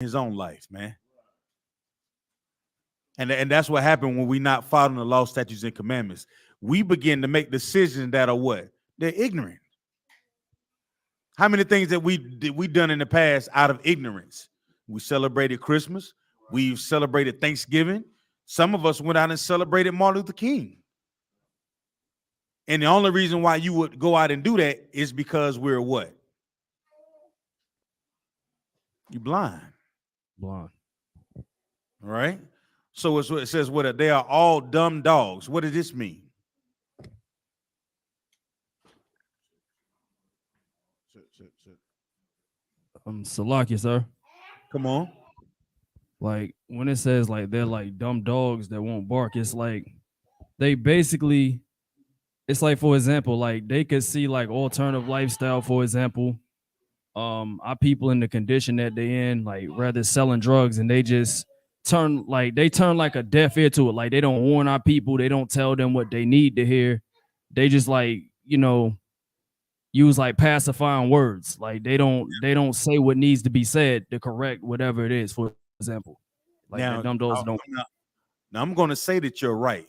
his own life, man. And that's what happened when we not following the law, statutes, and commandments. We begin to make decisions that are what? They're ignorant. How many things that we done in the past out of ignorance? We celebrated Christmas. We've celebrated Thanksgiving. Some of us went out and celebrated Martin Luther King. And the only reason why you would go out and do that is because we're what? You blind. Blind. All right. So it says what they are all dumb dogs. What does this mean? Salaki, sir. Come on. Like when it says like they're like dumb dogs that won't bark, it's like they basically, it's like, for example, like they could see like alternative lifestyle, for example. Our people in the condition that they in, like rather selling drugs, and they just turn like a deaf ear to it. Like they don't warn our people, they don't tell them what they need to hear. They just like, use like pacifying words. Like they don't say what needs to be said to correct whatever it is, for example. Like Now, dumb dogs don't. Now I'm going to say that you're right,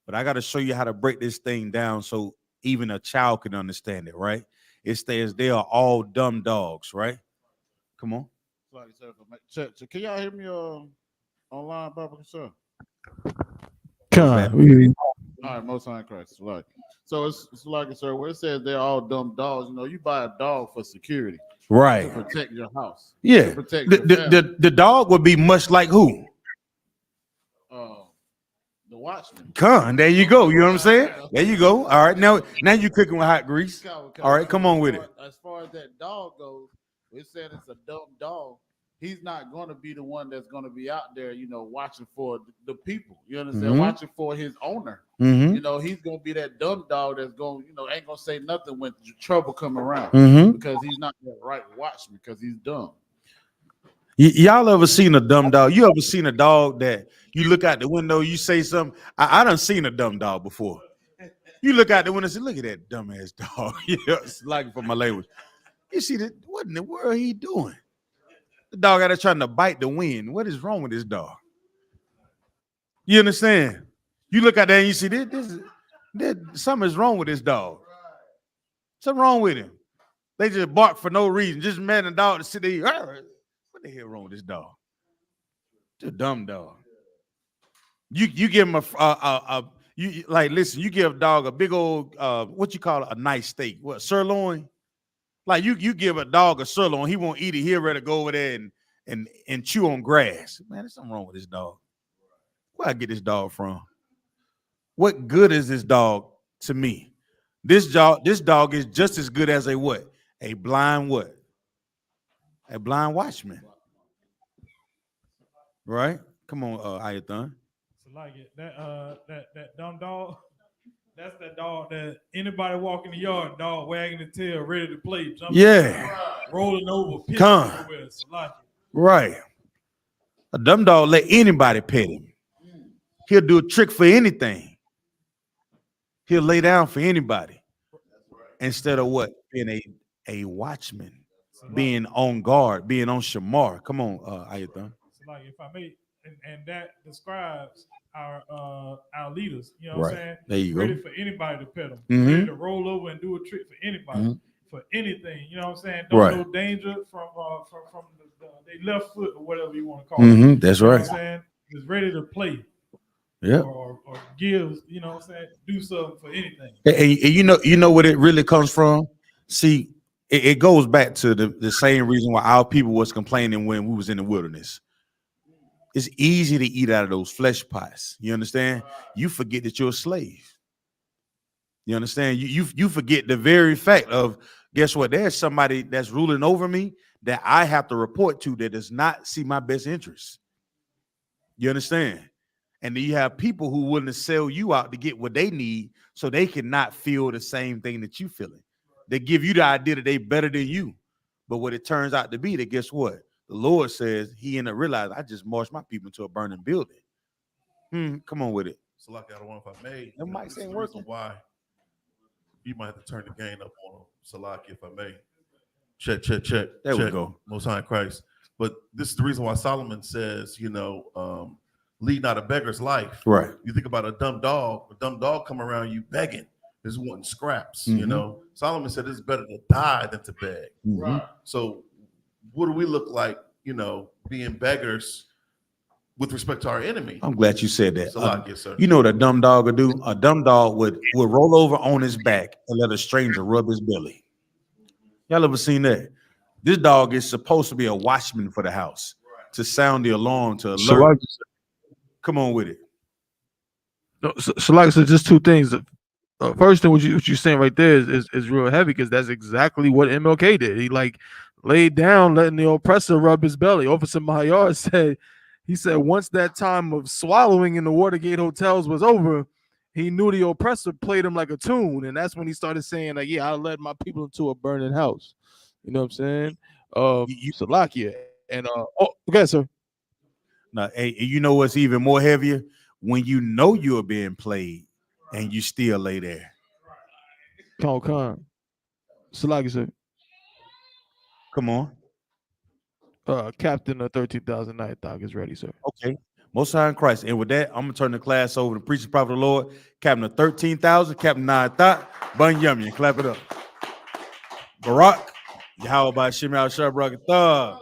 but I got to show you how to break this thing down so even a child can understand it, right? It says they are all dumb dogs, right? Come on. So can y'all hear me online, Papa? Sir? All right, most high in Christ. Like, so it's like, sir, where it says they're all dumb dogs, you buy a dog for security. Right. To protect your house. Yeah. Protect the dog would be much like who? The watchman. There you go. You know what I'm saying? There you go. All right. Now you're cooking with hot grease. All right, come on with it. As far as that dog goes, it said it's a dumb dog. He's not going to be the one that's going to be out there, watching for the people. You understand? Mm-hmm. Watching for his owner. Mm-hmm. He's going to be that dumb dog that's going, ain't going to say nothing when trouble come around. Mm-hmm. Because he's not the right watchman, because he's dumb. Y'all ever seen a dumb dog? You ever seen a dog that you look out the window, you say something? I done seen a dumb dog before. You look out the window and say, look at that dumbass dog. It's like for my language. You see that? What in the world he doing? The dog out there trying to bite the wind. What is wrong with this dog? You understand? You look out there and you see this something's wrong with this dog. Something wrong with him. They just bark for no reason. Just mad and dog to sit there. What the hell wrong with this dog? It's a dumb dog. You give him listen, you give a dog a big old what you call it, a nice steak. What, sirloin? Like you give a dog a sirloin, he won't eat it. He'll ready to go over there and chew on grass. Man, there's something wrong with this dog. Where I get this dog from? What good is this dog to me? This dog is just as good as a what? A blind what? A blind watchman. Right? Come on, Ayathan. So like it, that dumb dog, that's that dog that anybody walking the yard, dog wagging the tail, ready to play, jumping around, rolling over, pitching so like right. A dumb dog let anybody pet him. He'll do a trick for anything. He'll lay down for anybody. Instead of what? Being a watchman, being on guard, being on shamar. Come on, Ayathan. So like if I may, and that describes our leaders, you know what I'm saying? There you ready go. for anybody to pet them, Mm-hmm. ready to roll over and do a trick for anybody, for anything, you know what I'm saying? No danger from their left foot or whatever you want to call it. That's you know right. What I'm saying? Just ready to play. Yeah. Or give, you know what I'm saying? Do something for anything. And you know what it really comes from? See, it goes back to the same reason why our people was complaining when we was in the wilderness. It's easy to eat out of those flesh pots. You understand? You forget that you're a slave. You understand? You forget the very fact of, guess what? There's somebody that's ruling over me that I have to report to that does not see my best interests. You understand? And then you have people who willing to sell you out to get what they need so they cannot feel the same thing that you feeling. They give you the idea that they better than you. But what it turns out to be, that guess what? The Lord says he ended up realizing I just marched my people into a burning building. Come on with it. So like I don't know if I may. That might say working. Why you might have to turn the gain up on him. Salaki, if I may. Check. There we go. Most High in Christ. But this is the reason why Solomon says, lead not a beggar's life. Right. You think about a dumb dog come around you begging, is wanting scraps. Solomon said it's better to die than to beg. Right. So what do we look like, being beggars with respect to our enemy? I'm glad you said that. Yes, sir. You know what a dumb dog would do? A dumb dog would roll over on his back and let a stranger rub his belly. Y'all ever seen that? This dog is supposed to be a watchman for the house, to sound the alarm, to alert. Come on with it. So like I said, just two things. First thing, what you're saying right there is real heavy, because that's exactly what MLK did. He laid down, letting the oppressor rub his belly. Officer Mahyar said, once that time of swallowing in the Watergate hotels was over, he knew the oppressor played him like a tune, and that's when he started saying, like, yeah, I led my people into a burning house. You know what I'm saying? Salakia. And okay, sir. Now, hey, you know what's even more heavier? When you know you're being played and you still lay there. Con. Salakia, sir. Come on. Captain of 13,000 Night Dog is ready, sir. Okay. Most High in Christ. And with that, I'm going to turn the class over to Preacher Prophet of the Lord, Captain of 13,000, Captain Nine Thought, Bun Yummy. Clap it up. Barak, Yahweh Shimei Al-Shabrak Thug.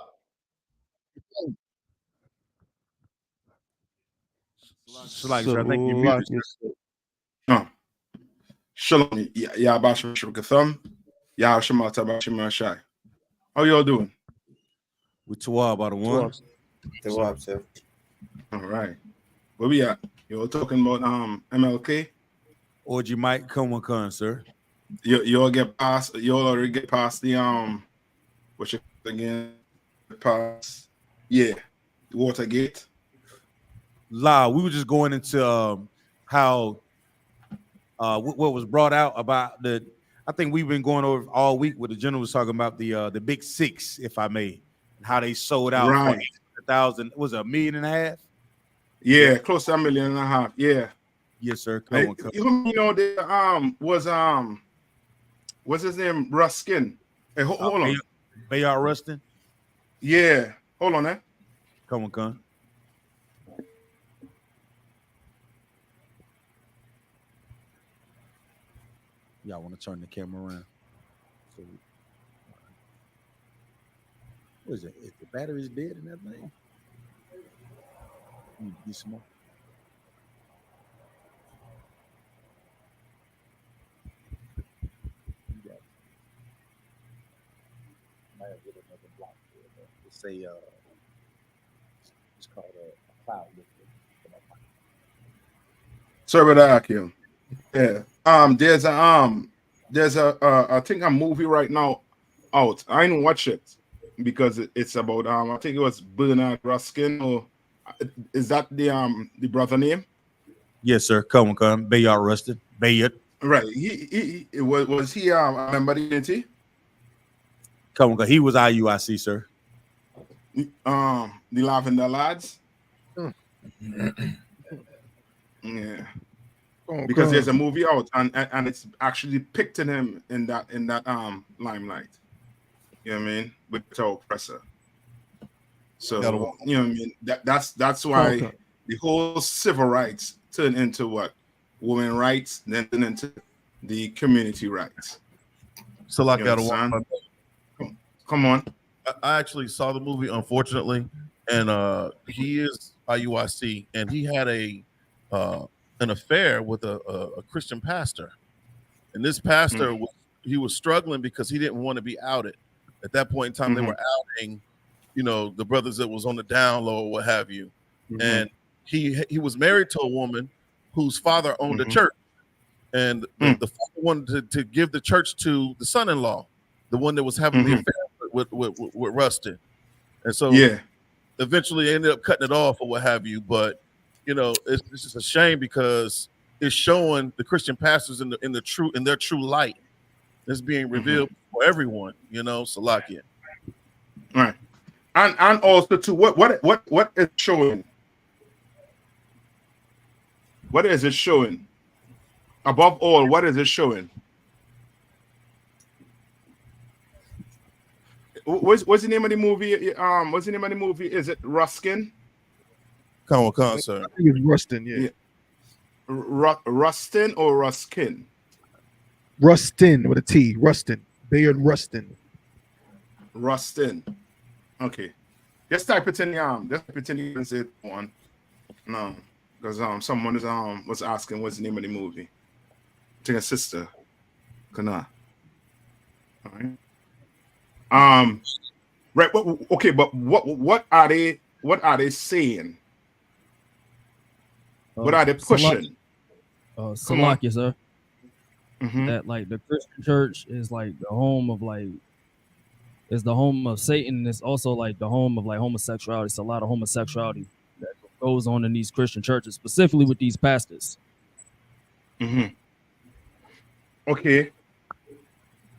Shalom, Yabashim, Yahshua Shai. How y'all doing? With Tawab by the one. Tawab, sir. All right. Where we at? You're talking about MLK? Or you might come on, sir. You'll already get past the what you again? Past Watergate. We were just going into how what was brought out about I think we've been going over all week what the general was talking about, the big six, if I may, and how they sold out for 1,000. Was it 1.5 million? Yeah, close to 1.5 million. Yeah. Yes, sir. Come. What's his name? Ruskin. Hey, hold on. Bayard Rustin. Yeah. Hold on, Come on. Y'all want to turn the camera around? So, what is it? Is the battery's dead in that thing? Be small. Might have get another block here. It's called a cloud lifter. Sorry about that, Akim. Yeah. There's a I think a movie right now out. I didn't watch it because it's about I think it was Bernard Ruskin, or is that the brother name? Yes, sir. Come on. Bayard Rustin. Bayard. Right. He was he a member of the unity? Come on. He was IUIC, sir. The Lavender Lads. Yeah. Because there's a movie out and it's actually depicting him in that limelight. You know what I mean? With the oppressor. So you know what I mean? That's why the whole civil rights turned into what? Women rights, then turned into the community rights. So like come on. I actually saw the movie, unfortunately, and he is IUIC, and he had an affair with a Christian pastor, and this pastor was struggling because he didn't want to be outed. At that point in time, they were outing, the brothers that was on the down low or what have you, and he was married to a woman whose father owned a church, and the father wanted to give the church to the son-in-law, the one that was having the affair with Rustin, and so eventually they ended up cutting it off or what have you, but. It's just a shame because it's showing the Christian pastors in their true light. It's being revealed for everyone. Salakia. Right, and also to what is showing? What is it showing? Above all, what is it showing? What's the name of the movie? What's the name of the movie? Is it Ruskin? Come on, sir. I think it's Rustin, yeah. Rustin or Ruskin? Rustin with a T. Rustin. Bayard Rustin. Rustin. Okay. Just type it in and say one. No, because someone is was asking what's the name of the movie. I think a sister. Kana. All right. Right. Okay, but what are they saying? What are they pushing? Salakia, sir. Mm-hmm. That like the Christian church is like the home of is the home of Satan. It's also like the home of like homosexuality. It's a lot of homosexuality that goes on in these Christian churches, specifically with these pastors. Mm-hmm. Okay.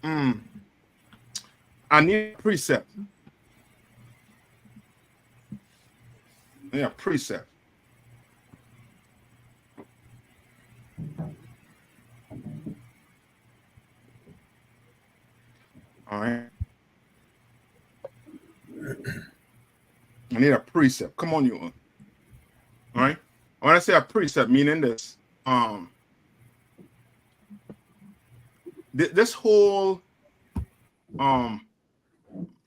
I need a precept. Yeah, precept. All right. I need a precept. Come on, you. All right. When I say a precept, meaning this, this whole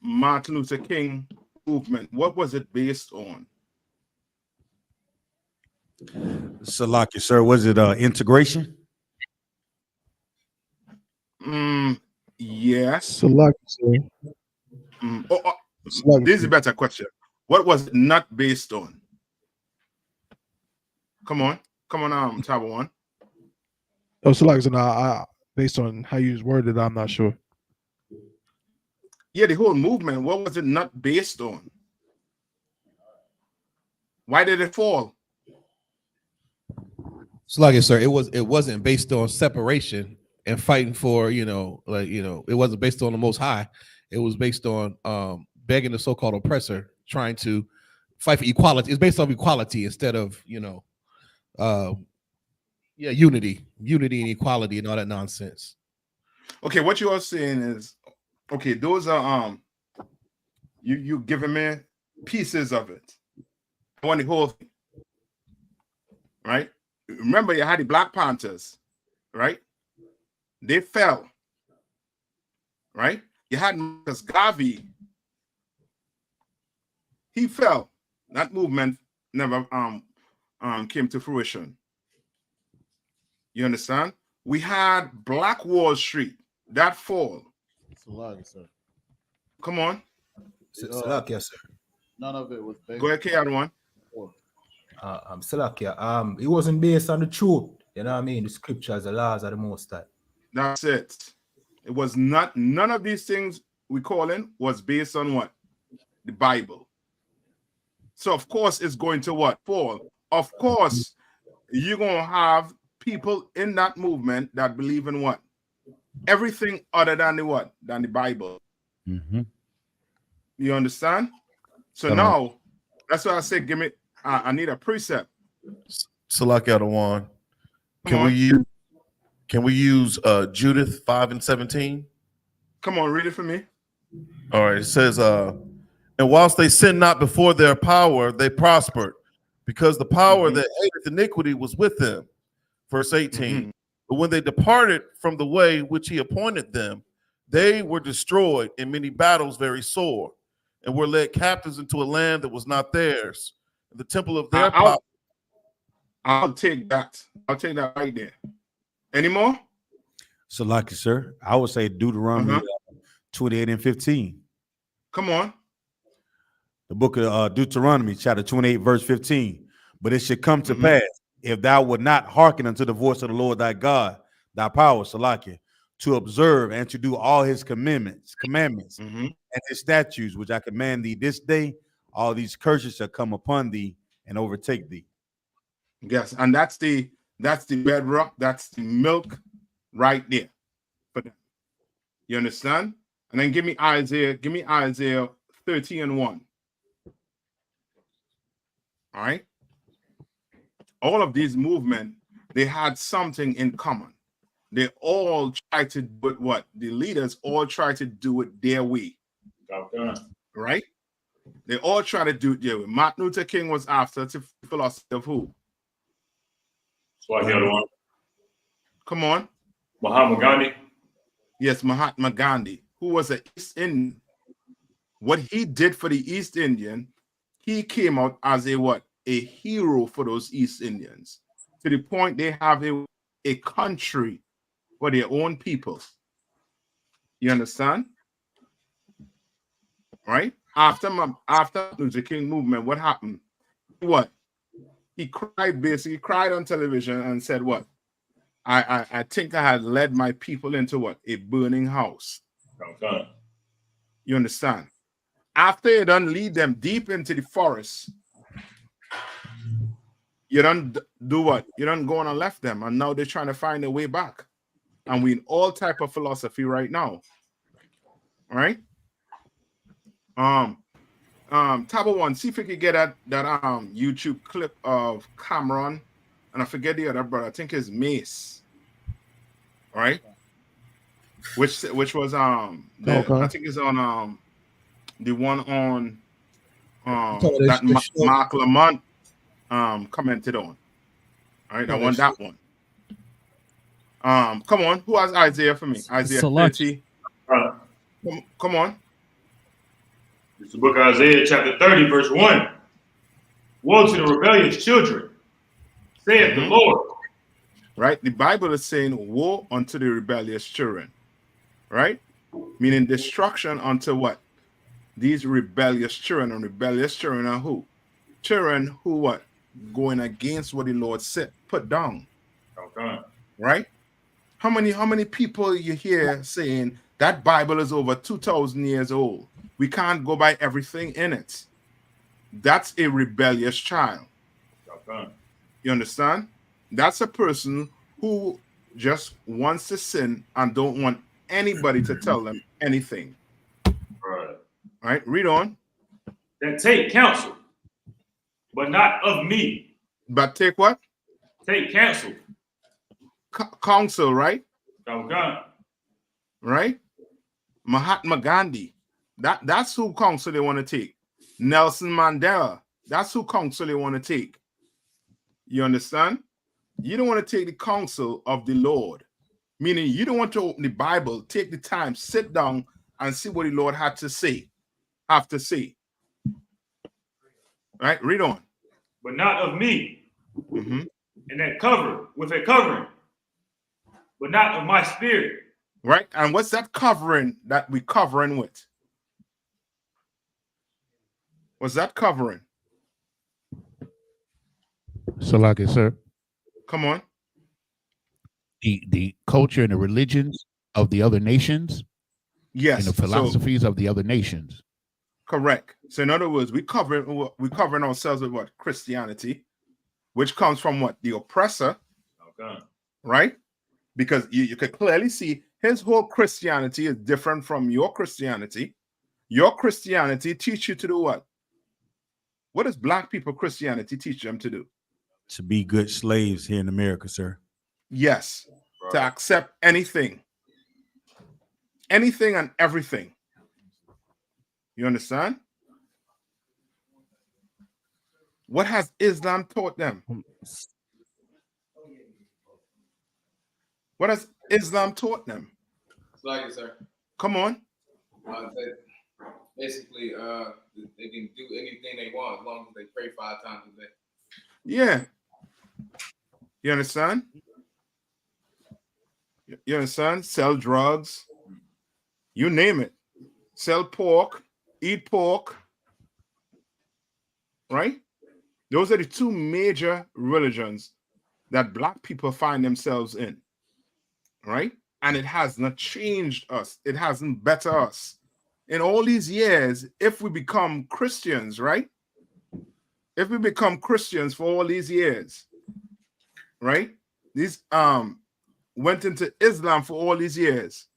Martin Luther King movement, what was it based on? Salakia, sir, was it integration? Yes. Salakia, sir. This is a better question. What was it not based on? Come on, Tabo One. Oh, Salakia, so now based on how you worded, I'm not sure. Yeah, the whole movement, what was it not based on? Why did it fall? Salakia, sir, it wasn't based on separation and fighting for, it wasn't based on the Most High. It was based on begging the so-called oppressor, trying to fight for equality. It's based on equality instead of, unity and equality and all that nonsense. Okay, what you are saying is, okay, those are you giving me pieces of it. I want the whole thing, right? Remember, you had the Black Panthers, right? They fell, right? You had Marcus Garvey. He fell. That movement never came to fruition. You understand? We had Black Wall Street. That fall. Sir. Come on. Salakia, sir. None of it was based. Go ahead, K1. Salakia. It wasn't based on the truth. You know what I mean? The scriptures, the laws of the Most High. That's it. It was not, none of these things we call in was based on what? The Bible. So of course it's going to what? Fall. Of course, you're gonna have people in that movement that believe in what? Everything other than the what? Than the Bible. Mm-hmm. You understand? So now that's why I say give me I need a precept. Salakia Adawan. Can we use Judith 5:17? Come on, read it for me. All right, it says, and whilst they sinned not before their power, they prospered, because the power that hateth iniquity was with them. Verse 18. But when they departed from the way which he appointed them, they were destroyed in many battles very sore, and were led captives into a land that was not theirs. The temple of their power. I'll take that. I'll take that right there. Any more? Salakia, sir, I would say Deuteronomy 28 and 15. Come on. The book of Deuteronomy, chapter 28, verse 15. But it should come to pass, if thou would not hearken unto the voice of the Lord thy God, thy power, Salakia, to observe and to do all his commandments, and his statutes, which I command thee this day, all these curses shall come upon thee and overtake thee. Yes, and that's the bedrock, that's the milk right there for them. You understand? And then give me Isaiah 30 and 1. All right. All of these movements, they had something in common. They all tried to do it what? The leaders all tried to do it their way. Right? They all try to do it. Yeah, Martin Luther King was after the philosophy of who? So the other one. Come on. Mahatma Gandhi. Yes, Mahatma Gandhi, who was an East Indian. What he did for the East Indian, he came out as a what? A hero for those East Indians. To the point they have a country for their own people. You understand? Right? After Luther King movement, what happened? What? He cried, basically cried on television and said, what? I think I had led my people into what? A burning house. Okay. You understand? After you done lead them deep into the forest, you don't do what? You don't go on and left them, and now they're trying to find a way back. And we in all type of philosophy right now. Right? Tabo One, see if you could get that YouTube clip of Cameron, and I forget the other brother. I think it's Mace. Right? Which was I think it's on the one on that Mark Lamont commented on. All right, I want that one. Come on, who has Isaiah for me? Isaiah 30. Come on. It's the book of Isaiah, chapter 30, verse 1. Woe to the rebellious children, saith the Lord. Right? The Bible is saying, woe unto the rebellious children. Right? Meaning destruction unto what? These rebellious children. And rebellious children are who? Children who what? Going against what the Lord said, put down. Okay. Right? How many people you hear saying that Bible is over 2,000 years old? We can't go by everything in it. That's a rebellious child. Okay. You understand? That's a person who just wants to sin and don't want anybody to tell them anything. Right. Right? Read on. That take counsel, but not of me. But take what? Take counsel. Counsel, right? Okay. Right? Mahatma Gandhi. That's who counsel they want to take. Nelson Mandela. That's who counsel they want to take. You understand? You don't want to take the counsel of the Lord. Meaning you don't want to open the Bible, take the time, sit down and see what the Lord had to say. Have to say. Right? Read on. But not of me. Mm-hmm. And that cover with a covering, but not of my spirit. Right? And what's that covering that we covering with? What's that covering? Salaki, sir. Come on. The culture and the religions of the other nations. Yes. And the philosophies of the other nations. Correct. So in other words, we covering ourselves with what? Christianity, which comes from what? The oppressor. Okay. Right? Because you could clearly see his whole Christianity is different from your Christianity. Your Christianity teach you to do what? What does black people Christianity teach them to do? To be good slaves here in America, sir. Yes. Right. To accept anything. Anything and everything. You understand? What has Islam taught them? What has Islam taught them? It's like it, sir. Come on. Basically, they can do anything they want as long as they pray 5 times a day. Yeah. You understand? You understand? Sell drugs. You name it. Sell pork. Eat pork. Right? Those are the 2 major religions that black people find themselves in. Right? And it has not changed us. It hasn't bettered us. In all these years, if we become Christians, right? If we become Christians for all these years, right? These went into Islam for all these years,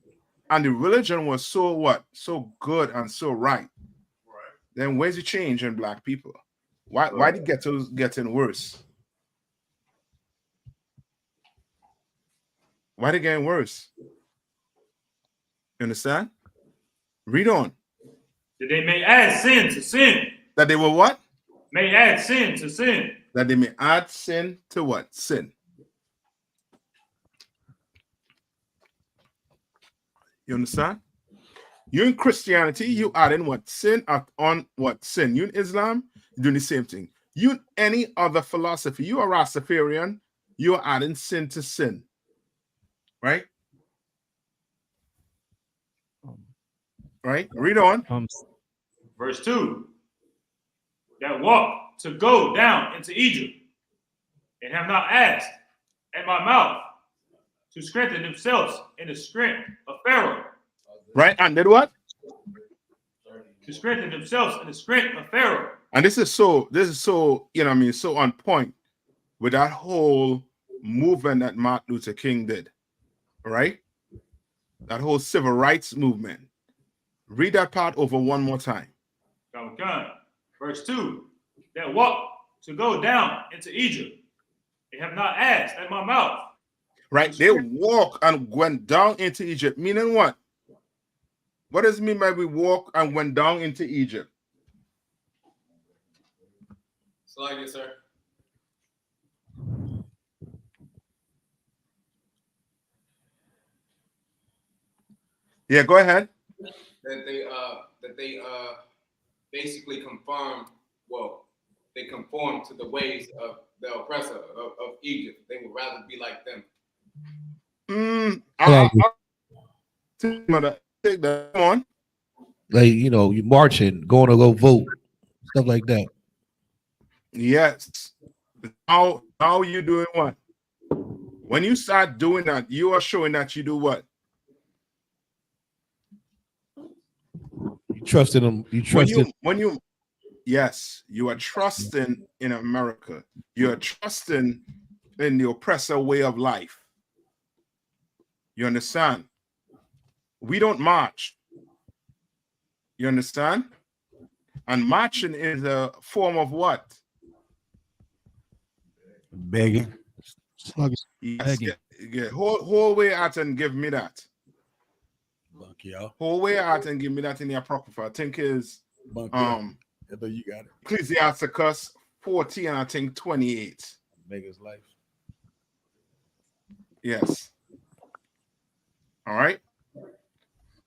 and the religion was so what? So good and so right. Then where's the change in black people? Why the ghettos getting worse? Why they getting worse? You understand? Read on. That they may add sin to sin. That they will what? May add sin to sin. That they may add sin to what? Sin. You understand? You in Christianity, you add in what? Sin on what? Sin. You in Islam, you're doing the same thing. You in any other philosophy, you are Rastafarian, you are adding sin to sin. Right? Right? Read on. Verse 2. That walk to go down into Egypt and have not asked at my mouth to strengthen themselves in the strength of Pharaoh. Right? And did what? To strengthen themselves in the strength of Pharaoh. And this is so, you know what I mean, so on point with that whole movement that Martin Luther King did. Right? That whole civil rights movement. Read that part over one more time. Verse 2. That walk to go down into Egypt and have not asked at my mouth. Right? They walk and went down into Egypt. Meaning what? What does it mean by we walk and went down into Egypt? Slide it, sir. Yeah, go ahead. That they basically conform. Well, they conform to the ways of the oppressor of Egypt. They would rather be like them. Take that on. Like, you know, you marching, going to go vote, stuff like that. Yes. How you doing what? When you start doing that, you are showing that you do what? You trust in them. You trust yes, you are trusting in America. You are trusting in the oppressor way of life. You understand? We don't march. You understand? And marching is a form of what? Begging. Yes, get whole way out and give me that. Whole way out and give me that in the Apocrypha. I think is you got it. Ecclesiasticus 40 and I think 28. Beggar's life. Yes. All right.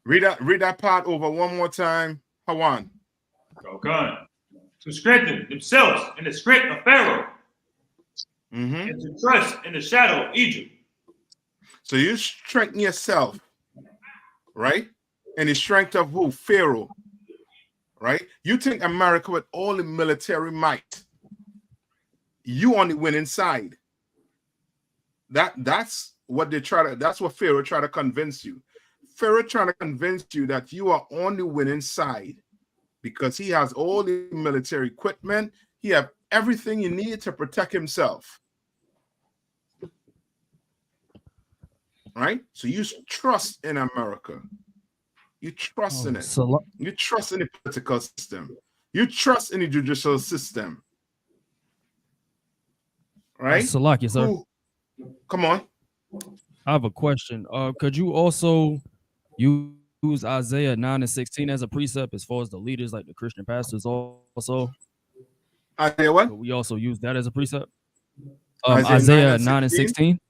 Read that part over one more time. Hawan. Okay. To strengthen themselves in the strength of Pharaoh. And to trust in the shadow of Egypt. So you strengthen yourself, right? And the strength of who? Pharaoh, right? You think America with all the military might, you on the winning side. That's what that's what Pharaoh try to convince you. Pharaoh trying to convince you that you are on the winning side because he has all the military equipment. He have everything you need to protect himself. Right? So you trust in America. You trust in it. You trust in the political system. You trust in the judicial system. Right? Salaki, sir. Come on. I have a question. Could you also use Isaiah 9 and 16 as a precept as far as the leaders, like the Christian pastors also? Isaiah what? Could we also use that as a precept? Isaiah 9 and 16?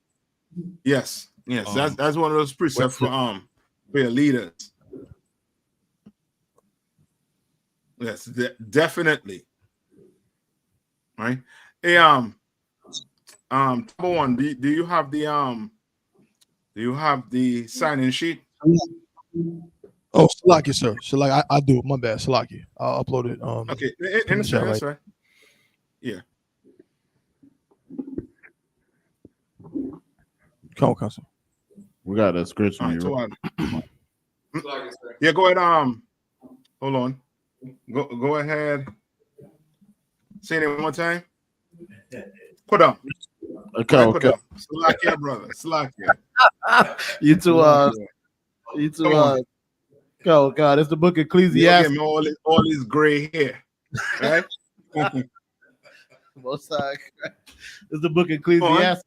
Yes. Yes, that's one of those precepts for your leaders. Yes, definitely. Right. Hey, number one, do you have the sign-in sheet? Oh, Salaki, sir. Salaki, I do. My bad, Salaki. I'll upload it. Okay, that's right. Yeah. Come on, Council. We got a scripture. Yeah, go ahead. Hold on. Go ahead. Say it one more time. Put up. Okay. Slakia, brother. Slakia. You two. Oh God, it's the book of Ecclesiastes. All this gray hair, right? Most it's the book of Ecclesiastes,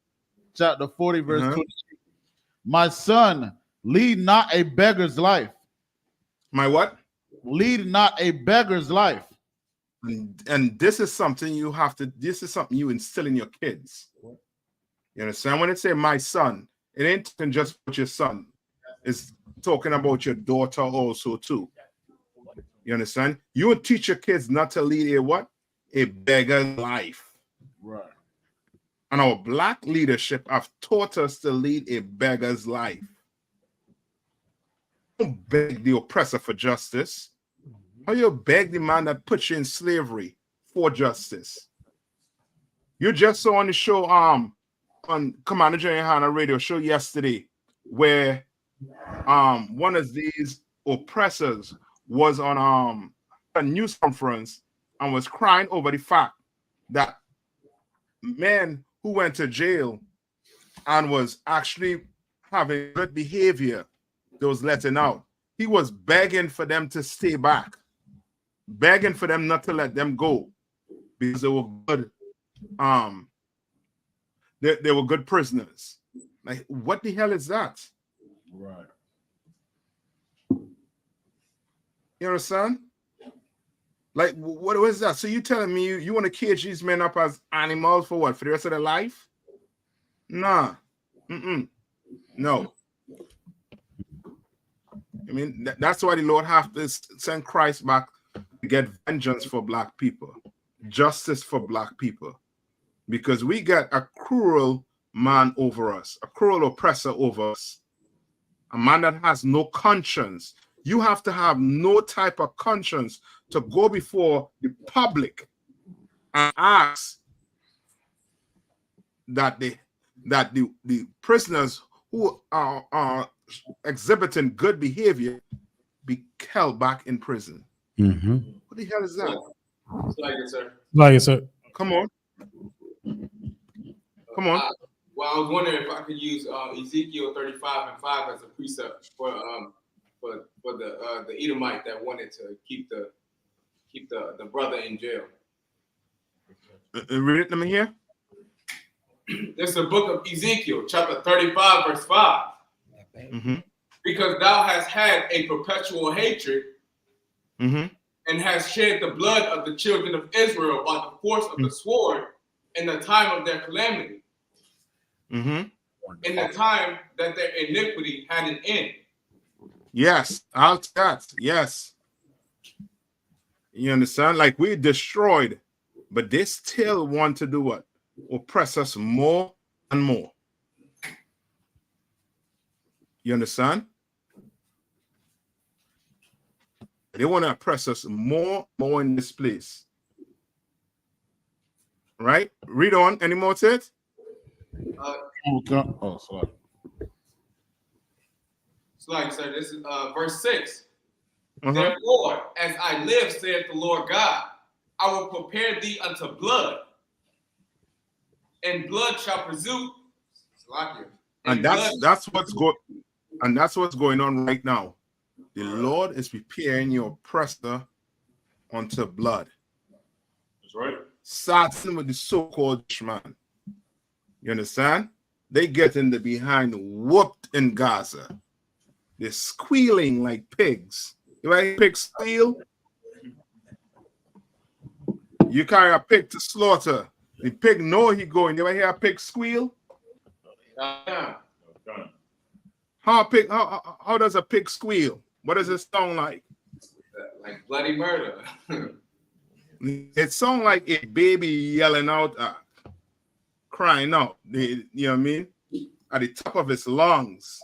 chapter 40, verse 20. My son, lead not a beggar's life. My what? Lead not a beggar's life. And this is something you have to, this is something you instill in your kids. You understand? When it say my son, it ain't just about your son. It's talking about your daughter also too. You understand? You would teach your kids not to lead a what? A beggar's life. Right. And our black leadership have taught us to lead a beggar's life. Don't beg the oppressor for justice. How you beg the man that put you in slavery for justice? You just saw on the show, on Commander Johnny Hanna radio show yesterday, where one of these oppressors was on a news conference and was crying over the fact that men who went to jail and was actually having good behavior, that was letting out, he was begging for them to stay back, begging for them not to let them go because they were good. They were good prisoners. Like, what the hell is that? Right. You understand? Like, what was that? So you telling me you want to cage these men up as animals for what? For the rest of their life? Nah. No. I mean, that's why the Lord have to send Christ back to get vengeance for black people, justice for black people, because we got a cruel man over us, a cruel oppressor over us, a man that has no conscience. You have to have no type of conscience to go before the public and ask that the prisoners who are exhibiting good behavior be held back in prison. Mm-hmm. What the hell is that? Like it, sir. Like it, sir. Come on. Come on. Well, I was wondering if I could use Ezekiel 35:5 as a precept for the Edomite that wanted to keep the brother in jail. Read it to me here. It's the book of Ezekiel, chapter 35, verse 5. Mm-hmm. Because thou hast had a perpetual hatred and hast shed the blood of the children of Israel by the force of the sword in the time of their calamity, in the time that their iniquity had an end. Yes, I'll that. Yes. You understand? Like, we destroyed, but they still want to do what? Oppress us more and more. You understand? They want to oppress us more in this place. Right? Read on. Any more to it? Sorry. So this is verse 6. Therefore, as I live, saith the Lord God, I will prepare thee unto blood, and blood shall pursue. And that's what's going on right now. The Lord is preparing your oppressor unto blood. That's right. Starting with the so-called man. You understand? They get in the behind whooped in Gaza. They're squealing like pigs. You ever hear pigs squeal? You carry a pig to slaughter. The pig know he going. You ever hear a pig squeal? How does a pig squeal? What does it sound like? Like bloody murder. It sounds like a baby yelling out, crying out. You know what I mean? At the top of its lungs.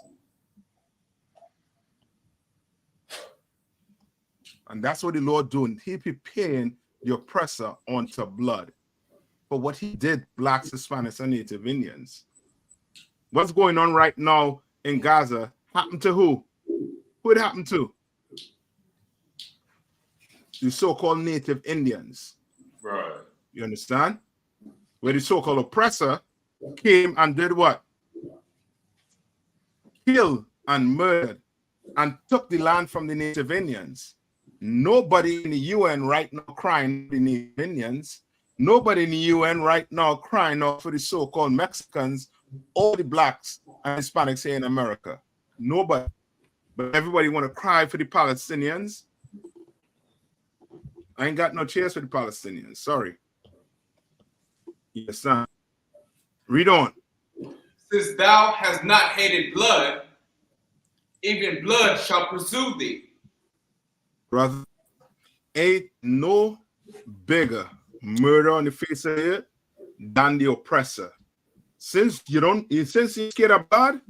And that's what the Lord doing. He preparing the oppressor unto blood for what he did, blacks, Hispanics, and Native Indians. What's going on right now in Gaza happened to who? Who it happened to? The so-called Native Indians. Right. You understand? Where the so-called oppressor came and did what? Killed and murdered and took the land from the Native Indians. Nobody in the UN right now crying for the Native Indians. Nobody in the UN right now crying out for the so-called Mexicans or the blacks and Hispanics here in America. Nobody. But everybody want to cry for the Palestinians. I ain't got no chance for the Palestinians. Sorry. Yes, son. Read on. Since thou hast not hated blood, even blood shall pursue thee. Brother, ain't no bigger murder on the face of the earth than the oppressor. Since you're scared of blood,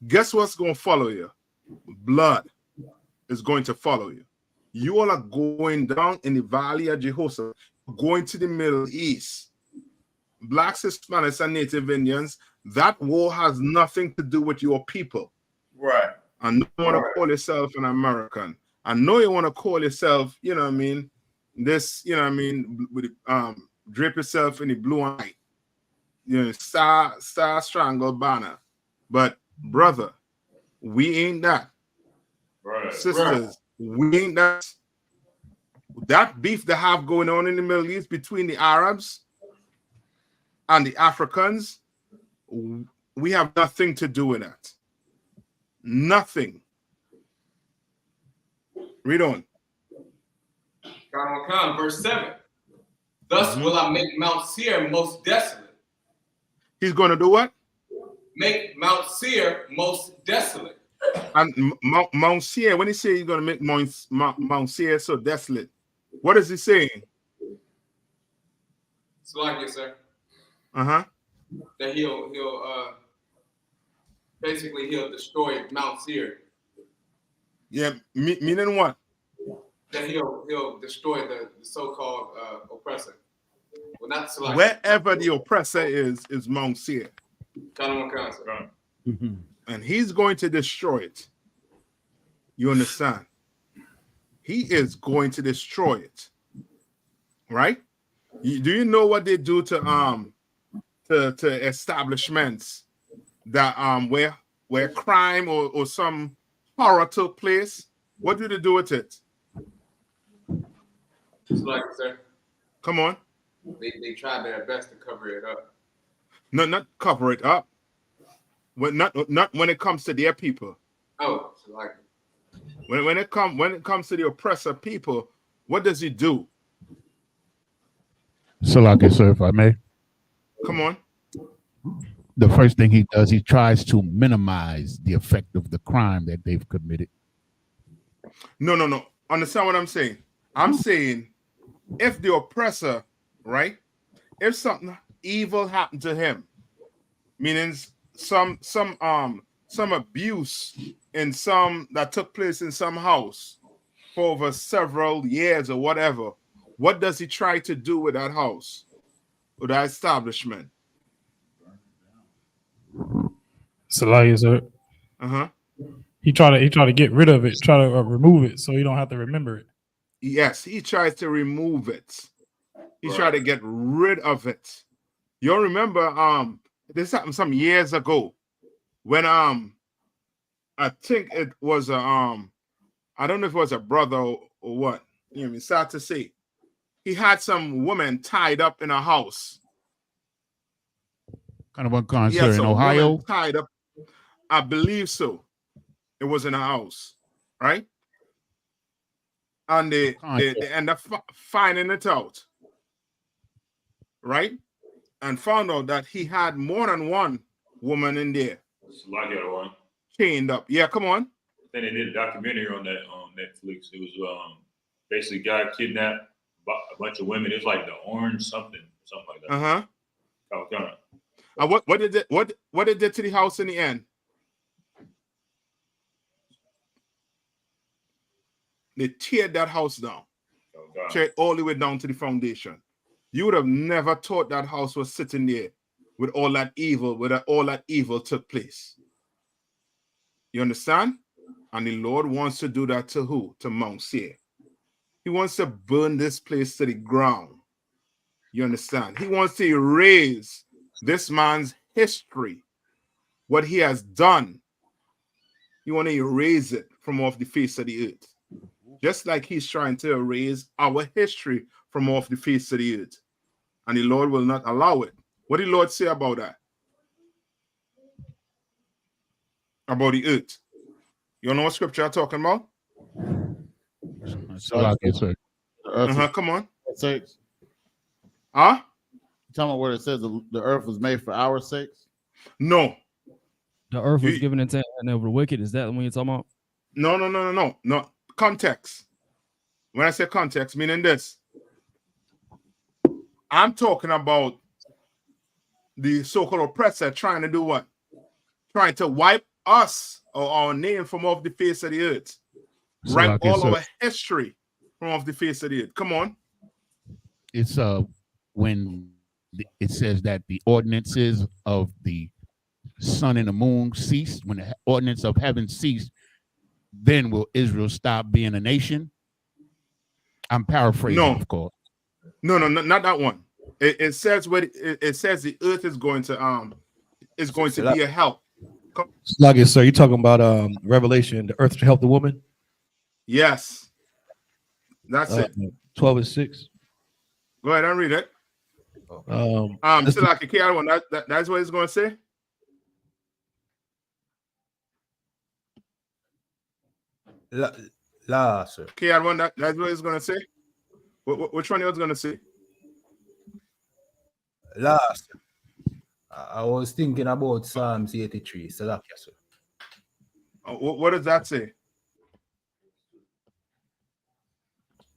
guess what's going to follow you? Blood is going to follow you. You all are going down in the valley of Jehoshaphat, going to the Middle East. Blacks, Hispanics, and Native Indians, that war has nothing to do with your people. Right. I know you want to call yourself an American. I know you want to call yourself, you know what I mean, this, you know what I mean, with drape yourself in the blue and white, you know, star strangled banner. But brother, we ain't that. Right. Sisters, we ain't that. That beef they have going on in the Middle East between the Arabs and the Africans, we have nothing to do with that. Nothing. Read on. Verse 7. Thus will I make Mount Seir most desolate. He's going to do what? Make Mount Seir most desolate. And Mount Seir, when he says he's going to make Mount Seir so desolate, what is he saying? It's like it, sir. Uh-huh. That he'll basically he'll destroy Mount Seir. Yeah, meaning what? That he'll destroy the so-called oppressor. Well, not Salaki. Wherever the oppressor is Mount Seir. And he's going to destroy it. You understand? He is going to destroy it. Right? Do you know what they do to establishments that where crime or some horror took place? What do they do with it? Just like it, sir. Come on. They try their best to cover it up. No, not cover it up. Not when it comes to their people. Oh, so like it. When it comes to the oppressor people, what does he do? Salaki, sir, if I may. Come on. The first thing he does, he tries to minimize the effect of the crime that they've committed. No. Understand what I'm saying? I'm saying if the oppressor, right? If something evil happened to him, meaning some abuse in some that took place in some house for over several years or whatever, what does he try to do with that house, with that establishment? Salaki, sir. Uh-huh. He try to get rid of it, try to remove it, so you don't have to remember it. Yes, he tries to remove it. He tried to get rid of it. You'll remember this happened some years ago when I think it was I don't know if it was a brother or what. You know what I mean? Sad to say. He had some woman tied up in a house. Kind of unconscious in Ohio. Tied up. I believe so. It was in a house, right? And they end up finding it out, right? And found out that he had more than one woman in there. It's like the other one. Chained up. Yeah, come on. I think they did a documentary on that on Netflix. It was basically a guy kidnapped a bunch of women. It was like the orange something like that. And what did they do to the house in the end? They teared that house down. Teared all the way down to the foundation. You would have never thought that house was sitting there with all that evil, all that evil took place. You understand? And the Lord wants to do that to who? To Mount Seir. He wants to burn this place to the ground. You understand? He wants to erase this man's history, what he has done. He wants to erase it from off the face of the earth. Just like he's trying to erase our history from off the face of the earth. And the Lord will not allow it. What did the Lord say about that? About the earth. You know what scripture I'm talking about? Salaki, sir. Come on. 6. Huh? You talking about where it says the earth was made for our sakes? No. The earth was given into hand over the wicked. Is that when you're talking about? No. Context. When I say context, meaning this. I'm talking about the so-called oppressor trying to do what? Trying to wipe us or our name from off the face of the earth. So Wipe like all our history from off the face of the earth. Come on. It's when it says that the ordinances of the sun and the moon ceased, when the ordinance of heaven ceased, then will Israel stop being a nation? I'm paraphrasing, of course. No, not that one. It says what it says the earth is going to be a help. Sluggish, sir. You talking about Revelation, the earth to help the woman? Yes. That's it. 12:6. Go ahead and read it. Still like a KR one. That's what it's going to say. Sir. KR one. That's what it's going to say. Which one was going to say? Last. I was thinking about Psalms 83. Salakia, sir. What does that say?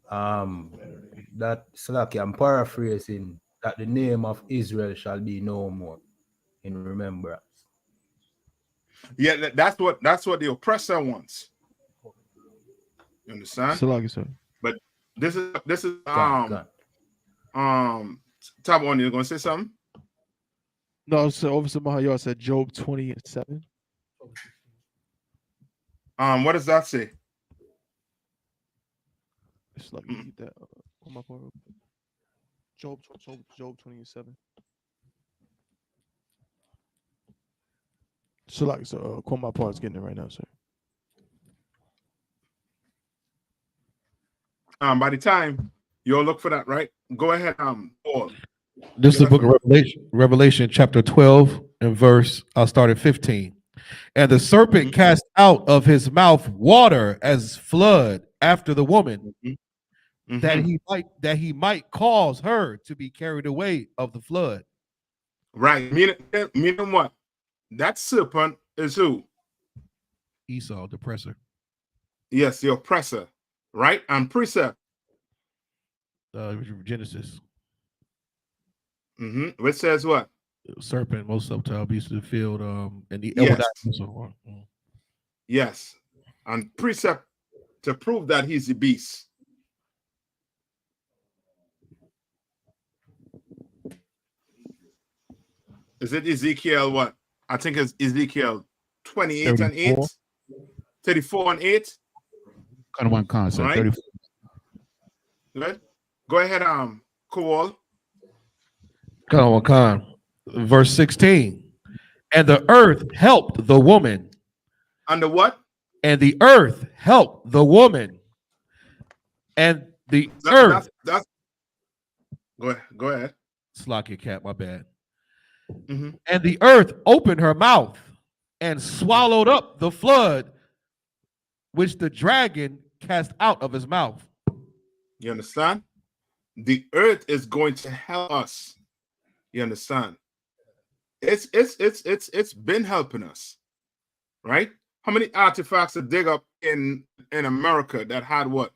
That Salakia, I'm paraphrasing, that the name of Israel shall be no more in remembrance. Yeah, that's what the oppressor wants. You understand? Salakia, sir. But this is Top one, you're gonna say something? No, so Officer Mahayar said Job 20:7. What does that say? It's like you get that on my part. Job 20:7. So like Kwame Part's getting it right now, sir. By the time you'll look for that, right? Go ahead, Paul. This is the book of Revelation chapter 12 and verse, I'll start at 15. And the serpent cast out of his mouth water as flood after the woman, that he might cause her to be carried away of the flood. Right. Meaning what? That serpent is who? Esau, the oppressor. Yes, the oppressor. Right? And precept. Genesis. Which says what? Serpent, most subtle beast of the field, and the yes. Yes. And precept to prove that he's the beast. Is it Ezekiel what? I think it's Ezekiel 28 and 8. 34 and 8. Kind of one concept. Right. 34. Good. Go ahead, Kowal. Verse 16. And the earth helped the woman. And the what? And the earth helped the woman. And the earth. That's go ahead. Slock your cat, my bad. Mm-hmm. And the earth opened her mouth and swallowed up the flood which the dragon cast out of his mouth. You understand? The earth is going to help us. You understand? It's been helping us, right? How many artifacts to dig up in America that had what?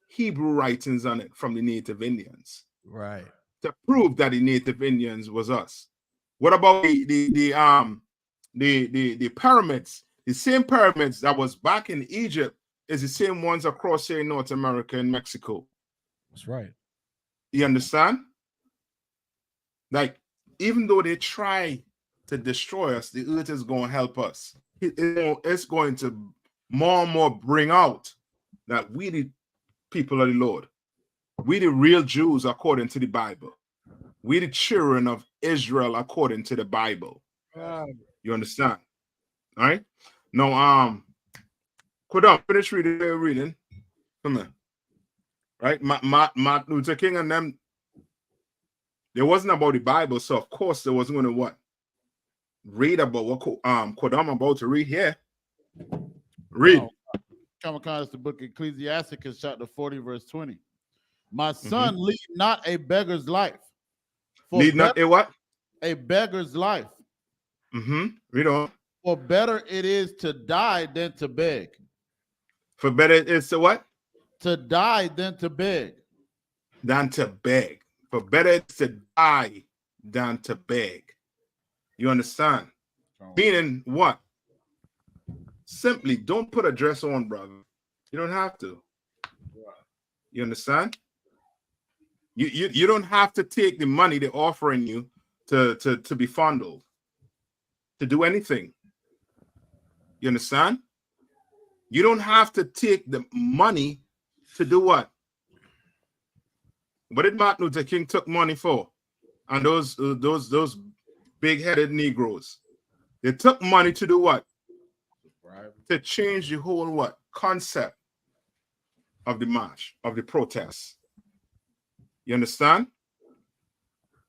Hebrew writings on it from the Native Indians, right? To prove that the Native Indians was us. What about the pyramids? The same pyramids that was back in Egypt is the same ones across here in North America and Mexico. That's right. You understand? Like, even though they try to destroy us, the earth is going to help us. It's going to more and more bring out that we the people of the Lord. We the real Jews according to the Bible. We the children of Israel according to the Bible. You understand? All right. Now, finish reading. Come on. Right? Martin Luther King and them. There wasn't about the Bible, so of course there wasn't going to what? Read about what Kodam about to read here. Read. Come on, it's the book Ecclesiasticus chapter 40 verse 20. My son, lead not a beggar's life. Lead not a what? A beggar's life. Read on. For better it is to die than to beg. For better it is to what? To die than to beg. Than to beg. For better it's to die than to beg. You understand? Meaning what? Simply don't put a dress on, brother. You don't have to. You understand? You don't have to take the money they're offering you to be fondled, to do anything. You understand? You don't have to take the money to do what? What did Martin Luther King took money for? And those big-headed Negroes. They took money to do what? To change the whole what? Concept of the march, of the protest. You understand?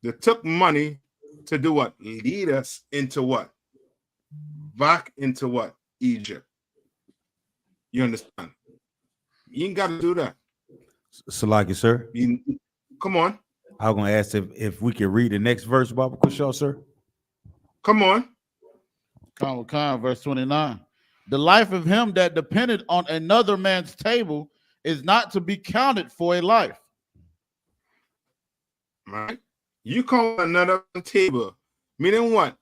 They took money to do what? Lead us into what? Back into what? Egypt. You understand? You ain't got to do that. Salaki, sir. Come on. I was going to ask if we can read the next verse, Baba Kushaw, sir. Come on. Verse 29. The life of him that depended on another man's table is not to be counted for a life. Right? You call another table, meaning what?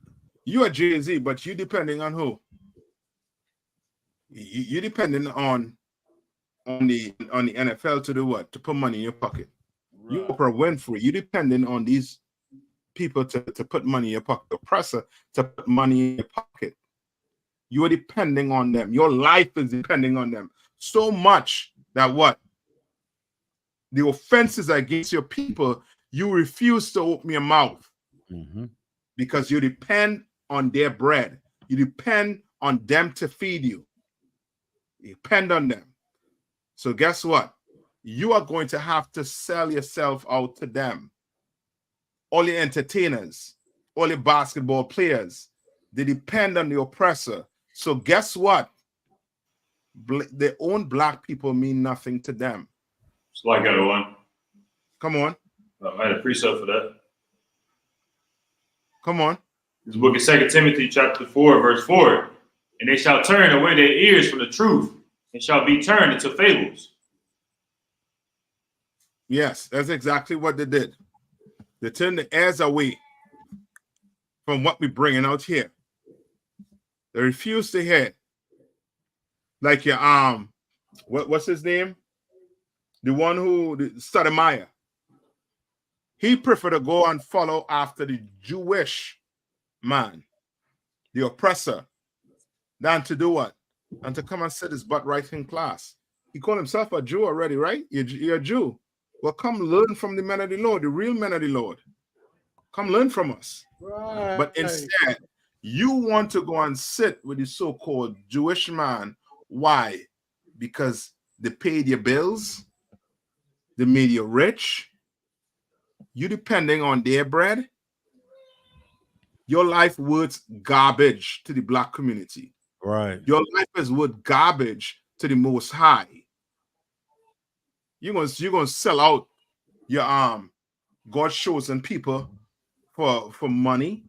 You are Jay-Z, but you depending on who? You depending on the NFL to do what? To put money in your pocket. Right. You Oprah Winfrey. You depending on these people to put money in your pocket. The oppressor to put money in your pocket. You are depending on them. Your life is depending on them so much that what? The offenses against your people, you refuse to open your mouth because you depend on their bread. You depend on them to feed you. You depend on them. So guess what? You are going to have to sell yourself out to them. All the entertainers, all the basketball players, they depend on the oppressor. So guess what? Their own black people mean nothing to them. So I got one. Come on. I had a precept for that. Come on. This book is 2 Timothy chapter 4, verse 4. And they shall turn away their ears from the truth and shall be turned into fables. Yes, that's exactly what they did. They turned the ears away from what we're bringing out here. They refuse to hear. Like your what's his name? The one who Sotomayor. He preferred to go and follow after the Jewish man, the oppressor, than to do what? And to come and sit his butt right in class. He called himself a Jew already, right? You're a Jew. Well, come learn from the men of the Lord, the real men of the Lord. Come learn from us. Right. But instead, you want to go and sit with the so-called Jewish man. Why? Because they paid your bills. They made you rich. You depending on their bread. Your life worth garbage to the black community. Right. Your life is worth garbage to the Most High. You're gonna sell out your God's chosen people for money.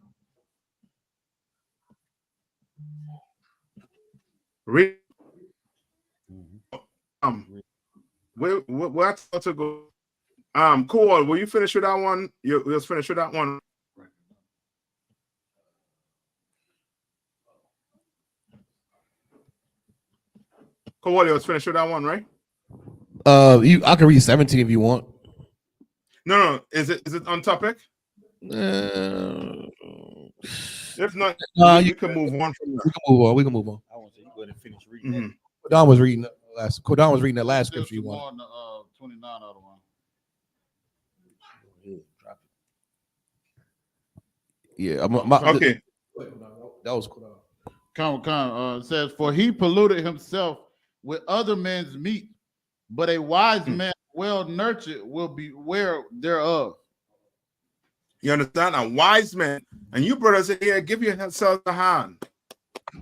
Where to go? Cool. Will you finish with that one? You'll finish with that one. Cool. Let's finish with that one, right? I can read 17 if you want. No. Is it on topic? If not, you can move on from that. We can move on. I want to say you go ahead and finish reading. Kodon was reading that last scripture you want. 29 other one. Yeah, okay. That was cool. It says, for he polluted himself with other men's meat, but a wise man well nurtured will beware thereof. You understand? A wise man, and you brothers here, give yourselves a hand.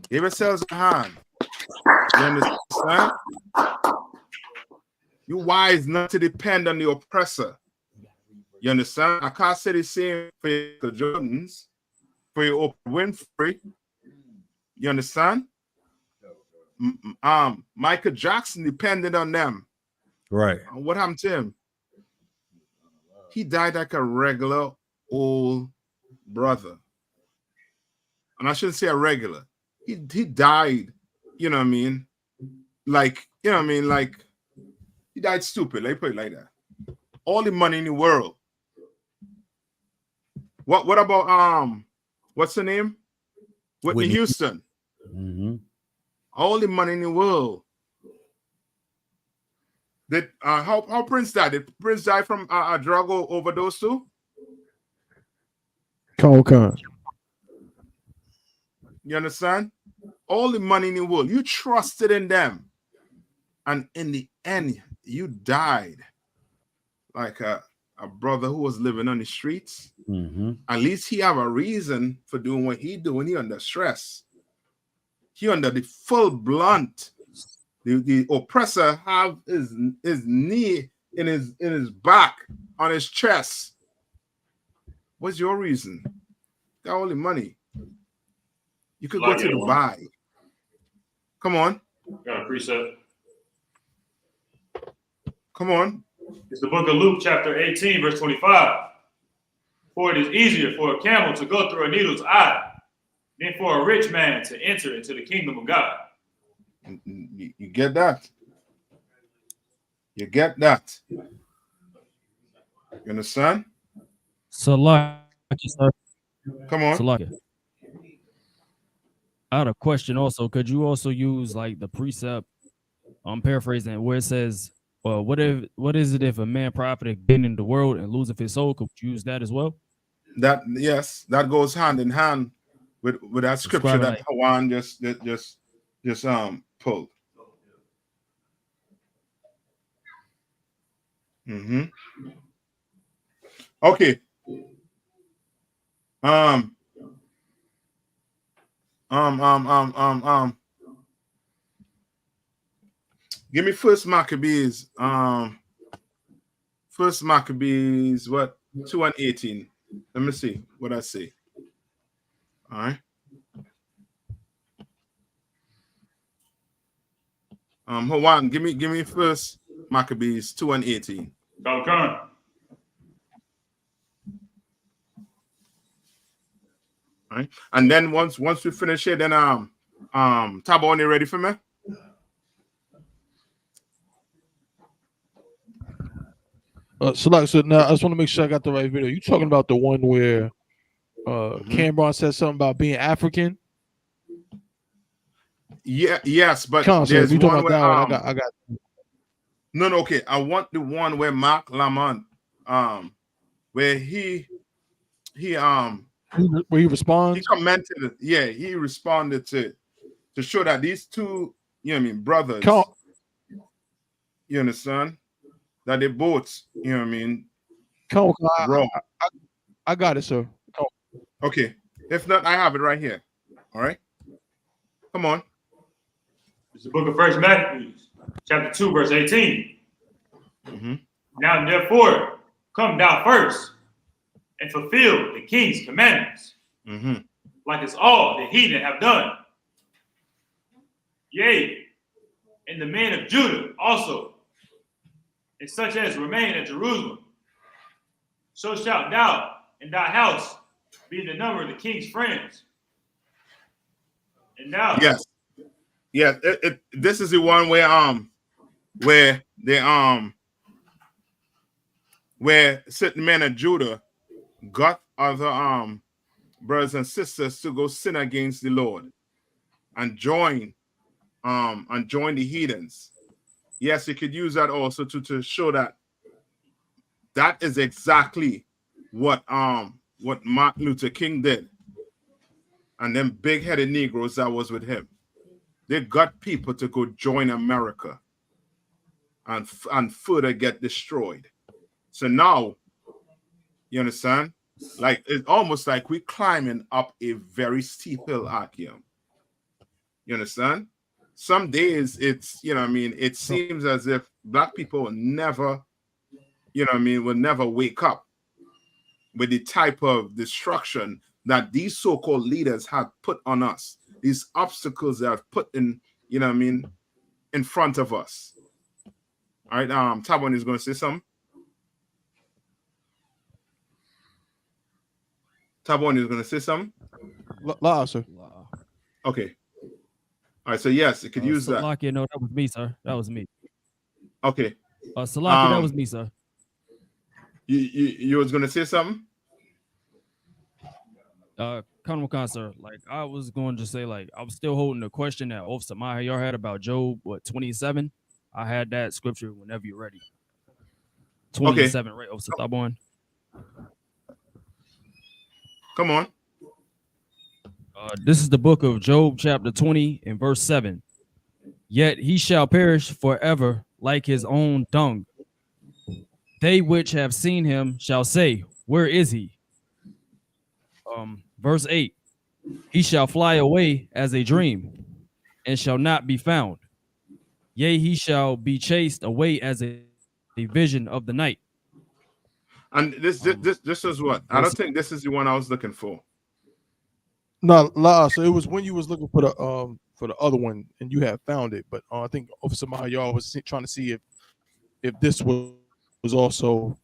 Give yourselves a hand. You understand? You wise not to depend on the oppressor. You understand? I can't say the same for the Jordans, for your Oprah Winfrey. You understand? Michael Jackson depended on them. Right. And what happened to him? He died like a regular old brother. And I shouldn't say a regular. He died, you know what I mean? Like, you know what I mean? Like, he died stupid. Let me put it like that. All the money in the world. What about what's the name? Whitney Houston. Mm-hmm. All the money in the world. Did how Prince died? Did Prince die from a drug overdose too? Con. You understand? All the money in the world. You trusted in them. And in the end, you died like a brother who was living on the streets. Mm-hmm. At least he have a reason for doing what he doing. He under stress. He under the full blunt. The oppressor have his knee in his back on his chest. What's your reason? Got all the money. You could go to Dubai. Come on. Got a precept. Come on. It's the book of Luke, chapter 18, verse 25. For it is easier for a camel to go through a needle's eye than for a rich man to enter into the kingdom of God. You get that? You get that? You understand? Salaki, sir. Come on. Salaki. I had a question also. Could you also use like the precept, I'm paraphrasing, where it says, what is it if a man profited gain in the world and loseth his soul? Could you use that as well? That yes, that goes hand in hand with that scripture that Hawan just pulled. Mm-hmm. Okay. Give me First Maccabees. First Maccabees, what? 2:18. Let me see what I say. All right. Hold on. Give me First Maccabees 2:18. Okay. All right. And then once we finish it, then Tabon, you ready for me? So now I just want to make sure I got the right video. You talking about the one where Cameron said something about being African? Yeah, yes, but there's one talking where about that one. I got no, okay. I want the one where Mark Lamont, where he responds. He commented, yeah, he responded to show that these two, you know what I mean, brothers, you understand, that they both, you know what I mean, wrong. I got it, sir. Okay, if not, I have it right here. All right, come on. It's the book of First Maccabees, chapter 2, verse 18. Mm-hmm. Now therefore, come thou first and fulfill the king's commandments, like as all the heathen have done. Yea, and the men of Judah also, and such as remain at Jerusalem. So shalt thou and thy house be in the number of the king's friends. And now, yes, yeah, this is the one where where certain men of Judah got other brothers and sisters to go sin against the Lord and join the heathens. Yes, you could use that also to show that is exactly what Martin Luther King did, and them big-headed Negroes that was with him. They got people to go join America and further get destroyed. So now, you understand? Like, it's almost like we're climbing up a very steep hill, Akim. You understand? Some days it's, you know what I mean, it seems as if black people will never, you know what I mean, will never wake up with the type of destruction that these so-called leaders have put on us, these obstacles that have put in, you know what I mean, in front of us. All right, Tabon is going to say something. Tabon is going to say something. La, sir. Okay. All right, so yes, it could use that. Salakia, no, that was me, sir. That was me. Okay. Salakia, that was me, sir. You was going to say something? Khan, sir, like I was going to say, like I was still holding the question that Officer Mahayar had about Job, 27. I had that scripture whenever you're ready. 27, right, Officer Tabon? Come on. This is the book of Job, chapter 20, and verse 7. Yet he shall perish forever like his own dung. They which have seen him shall say, where is he? Verse 8. He shall fly away as a dream, and shall not be found. Yea, he shall be chased away as a vision of the night. And this is what? I don't think this is the one I was looking for. No, La, so it was when you was looking for the other one and you had found it, but I think Officer Mahayar was trying to see if this was also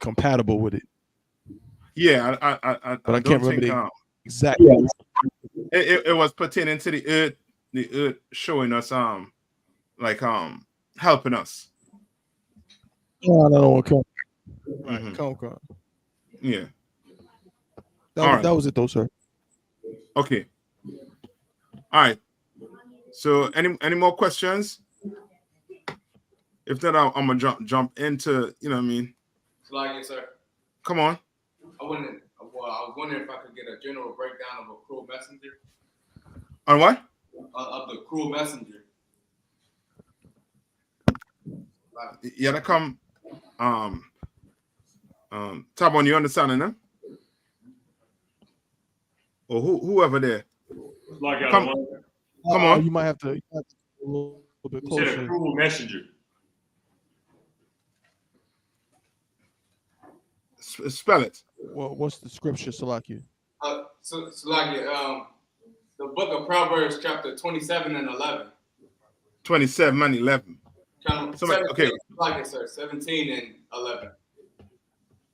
compatible with it. Yeah, but I can't remember the exact. It was pertaining to the earth showing us like helping us. No, come. Mm-hmm. Come. Yeah. That was it though, sir. Okay. All right. So any more questions? If not, I'm gonna jump into, you know what I mean. Like it, sir. Come on. I was wondering if I could get a general breakdown of a cruel messenger. On what? Of the cruel messenger. Yeah, that come. Tabon, you understanding them? Or whoever there. Come on. You might have to a little bit closer. You said a cruel messenger. Spell it. Well, what's the scripture, Salakia? Salakia, the book of Proverbs, chapter 27 and 11. 27 and 11. Okay. Like it, sir. 17 and 11.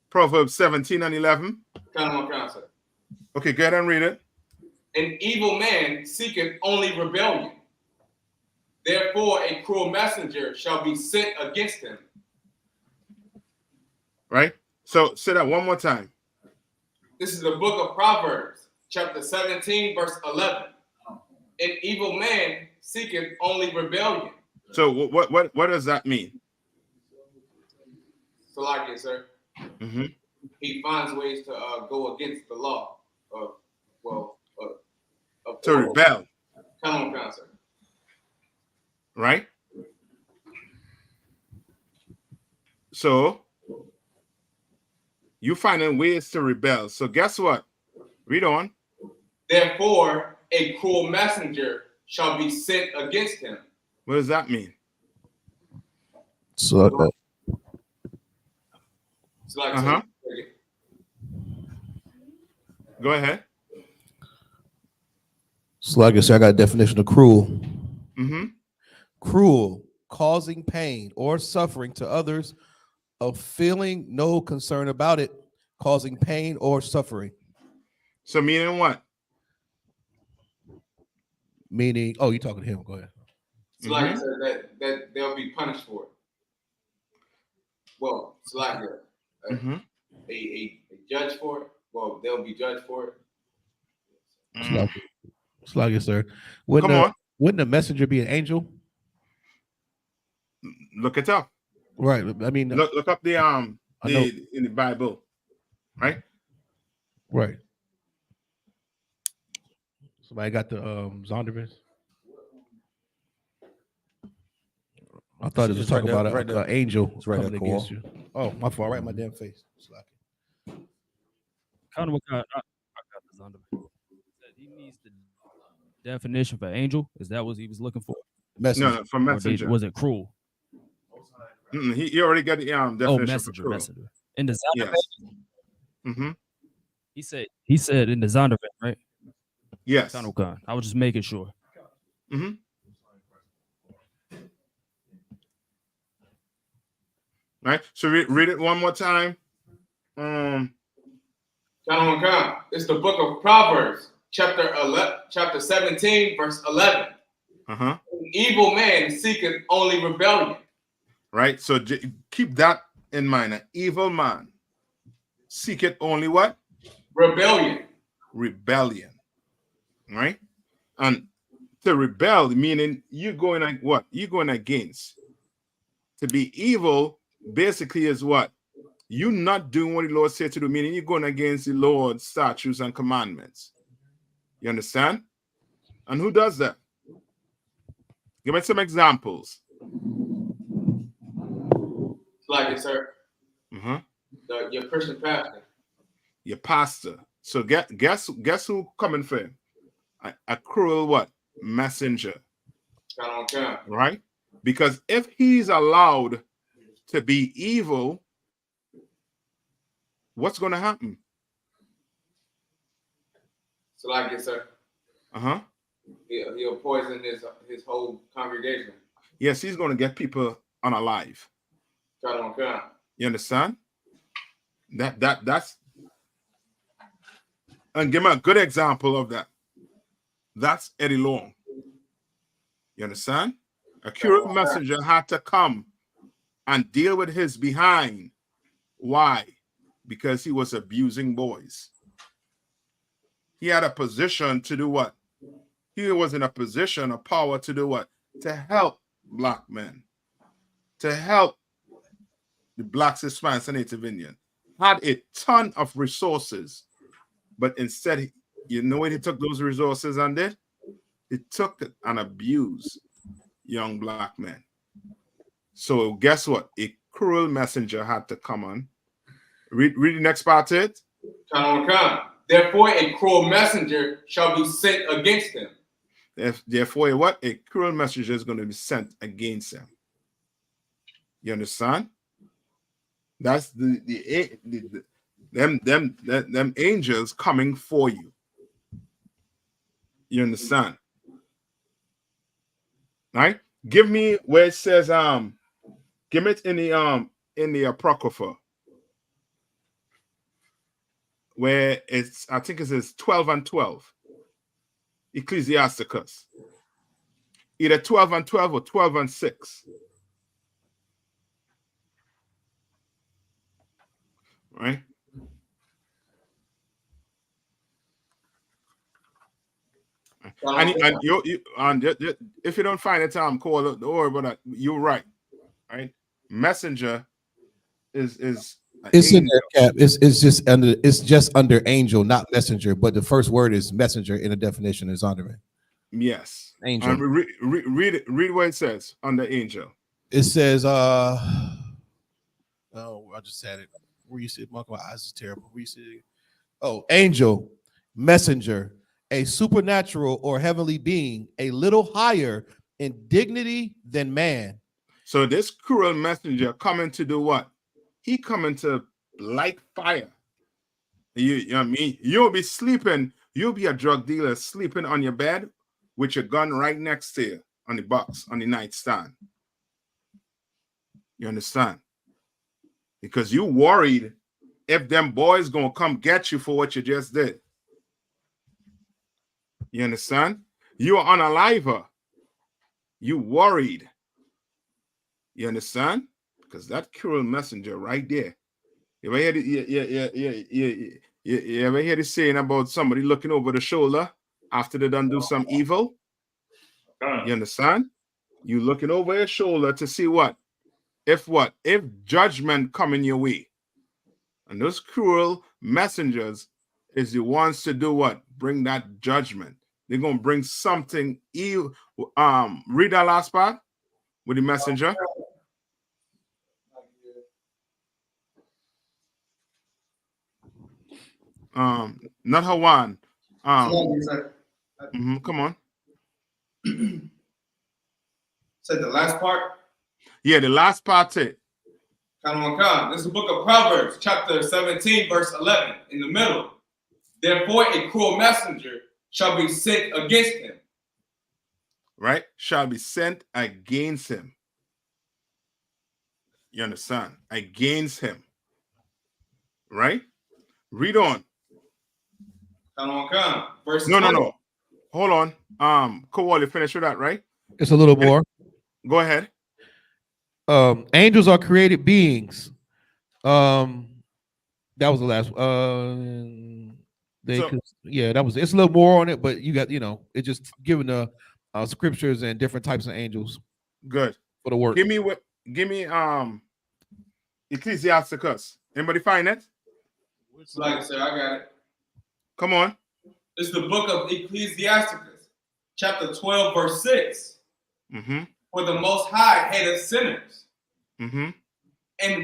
Proverbs 17 and 11. Come on, sir. Okay, go ahead and read it. An evil man seeketh only rebellion. Therefore, a cruel messenger shall be sent against him. Right? So say that one more time. This is the book of Proverbs, chapter 17, verse 11. An evil man seeketh only rebellion. So what does that mean? So like it, sir. Mm-hmm. He finds ways to go against the law. To rebel. Come on, sir. Right? So you finding ways to rebel. So guess what? Read on. Therefore, a cruel messenger shall be sent against him. What does that mean? So Go ahead. So like I said, I got a definition of cruel. Mm-hmm. Cruel, causing pain or suffering to others, of feeling no concern about it, causing pain or suffering. So meaning what? Meaning, you're talking to him. Go ahead. So like I said, that they'll be punished for it. Well, it's like a judge for it. Well, they'll be judged for it. It's like it, sir. Wouldn't the messenger be an angel? Look it up. Right. I mean, look up the in the Bible. Right. Right. Somebody got the Zondervan. I thought it was talking about an angel coming against you. Oh, my fault. Right in my damn face. I got this under. He needs the definition for angel. Is that what he was looking for? Messenger. No, for messenger. Was it cruel? He already got the definition Oh, for messenger, cruel. messenger. In the Zondervan, Yes. he said in the Zondervan, right? Yes. Khan. I was just making sure. Right. So read it one more time. It's the book of Proverbs, chapter 17, verse 11. An evil man seeketh only rebellion. Right. So keep that in mind. An evil man seeketh only what? Rebellion. Rebellion. Right. And to rebel, meaning you're going like what? You're going against. To be evil basically is what? You're not doing what the Lord said to do, meaning you're going against the Lord's statutes and commandments. You understand? And who does that? Give me some examples. Like it, sir. Your Christian pastor. Your pastor. So guess who coming for him? A cruel what? Messenger. Right? Because if he's allowed to be evil, what's going to happen? So like it, sir. He'll poison his whole congregation. Yes, he's going to get people unalive. You understand? That's and give me a good example of that. That's Eddie Long. You understand? A cruel messenger had to come and deal with his behind. Why? Because he was abusing boys. He had a position to do what? He was in a position of power to do what? To help black men. To help the blacks, Hispanics, and Native Indian. Had a ton of resources. But instead, you know what he took those resources and did? He took it and abused young black men. So guess what? A cruel messenger had to come on. Read the next part of it. Therefore, a cruel messenger shall be sent against him. Therefore, what? A cruel messenger is going to be sent against him. You understand? That's them angels coming for you. You understand? Right? Give me where it says give it in the Apocrypha. Where it's, I think it says 12 and 12. Ecclesiasticus. Either 12 and 12 or 12 and 6. Right? And you if you don't find it, call it. Don't worry about that. You're right. Right? Messenger is it's in there, Cap. It's just under angel, not messenger. But the first word is messenger in the definition is Zondervan. Yes. Angel. Read it. Read what it says under angel. It says, oh, I just said it. Where you see, Mark, my eyes is terrible. Where you see? Oh, angel, messenger, a supernatural or heavenly being, a little higher in dignity than man. So this cruel messenger coming to do what? He coming to light fire. You know what I mean? You'll be sleeping. You'll be a drug dealer sleeping on your bed with your gun right next to you on the box, on the nightstand. You understand? Because you worried if them boys gonna come get you for what you just did. You understand? You are unaliver. You worried. You understand? Because that cruel messenger right there. You ever hear the saying about somebody looking over the shoulder after they done do some evil? You understand? You looking over your shoulder to see what? If judgment coming your way. And those cruel messengers is the ones to do what? Bring that judgment. They're going to bring something evil. Read that last part with the messenger. Not Hawan. Come on. Said the last part? Yeah, the last part. This is the book of Proverbs, chapter 17, verse 11, in the middle. Therefore, a cruel messenger shall be sent against him. Right? Shall be sent against him. You understand? Against him. Right? Read on. Verse No. 20. Hold on. Kowal, you finished with that, right? It's a little more. Go ahead. Angels are created beings. That was the last. That was. It's a little more on it, but you got, it just giving the scriptures and different types of angels. Good for the work. Give me Ecclesiasticus. Anybody find it? Like I said, I got it. Come on. It's the book of Ecclesiasticus, chapter 12, verse 6. For the Most High hateth sinners, and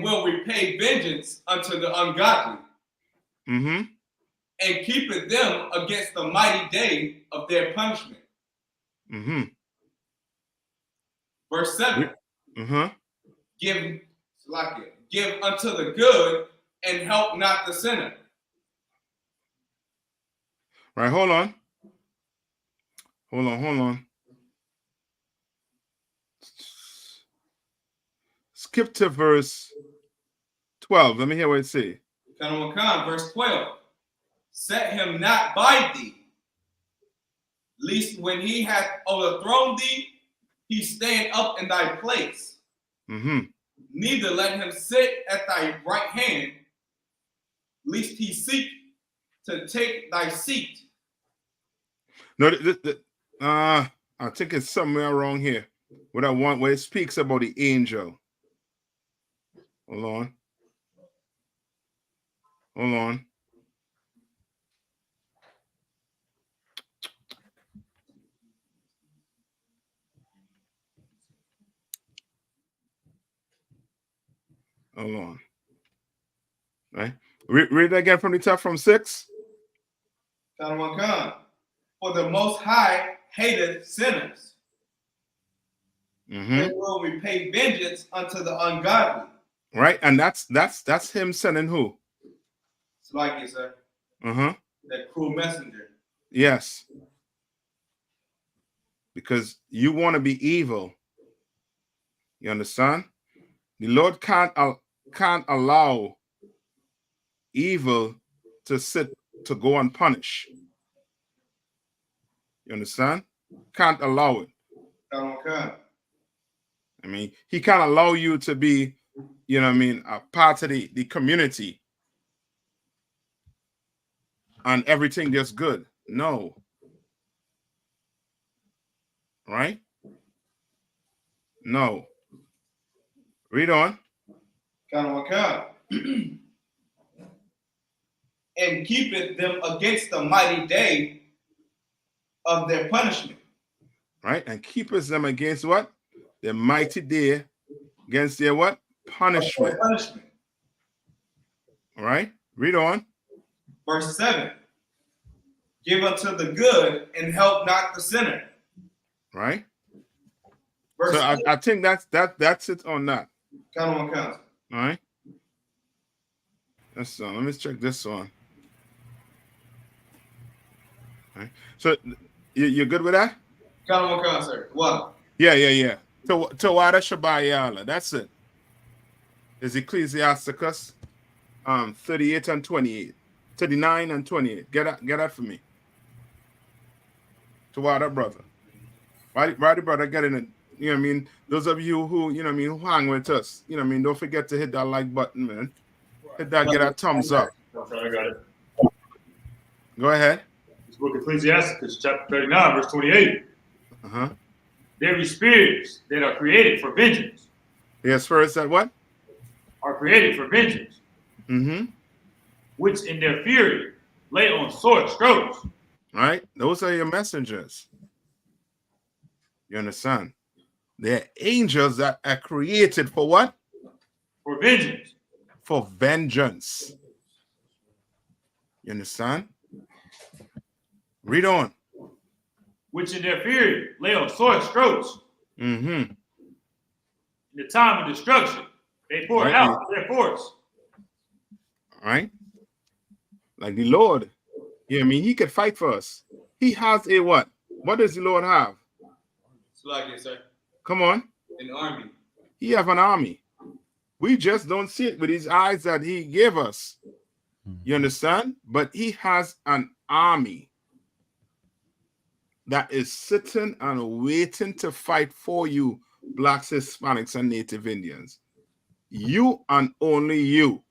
will repay vengeance unto the ungodly, and keepeth them against the mighty day of their punishment. Verse 7. Give unto the good and help not the sinner. Right, hold on. Skip to verse 12. Let me hear what it says. Verse 12. Set him not by thee, lest when he hath overthrown thee, he stand up in thy place. Neither let him sit at thy right hand, lest he seek to take thy seat. No, I think it's somewhere wrong here. What I want, where it speaks about the angel. Hold on. Right. Read that again from the top, from 6. For the Most High hateth sinners, and will repay vengeance unto the ungodly. Right, and that's him sending who? It's like it, sir. That cruel messenger. Yes. Because you want to be evil. You understand? The Lord can't allow evil to go unpunished. You understand? Can't allow it. I mean, he can't allow you to be, a part of the community and everything just good. No. Right? No. Read on. And keepeth them against the mighty day of their punishment. Right? And keepeth them against what? The mighty day, against their what? Punishment. All right? Read on. Verse 7. Give unto the good and help not the sinner. Right? So I think that's it on that. All right? That's let me check this one. All right. So you're good with that? Sir. What? Yeah. Tawada Shabayala. That's it. Is Ecclesiasticus 38 and 28. 39 and 28. Get that for me. Tawada, brother. Right, brother, get in it. You know what I mean? Those of you who, who hang with us, don't forget to hit that like button, man. Hit that, get that thumbs up. I got it. Go ahead. This book of Ecclesiasticus, chapter 39, verse 28. There be spirits that are created for vengeance. Yes, first that what? Are created for vengeance. Which in their fury lay on sword strokes. Right? Those are your messengers. You understand? They're angels that are created for what? For vengeance. For vengeance. You understand? Read on. Which in their fury lay on sword strokes. In the time of destruction. They pour Right? out their force. Right? Like the Lord, I mean, he could fight for us. He has a what? What does the Lord have? It's like it, sir. Come on. An army. He have an army. We just don't see it with his eyes that he gave us. You understand? But he has an army that is sitting and waiting to fight for you, blacks, Hispanics, and Native Indians. You and only you.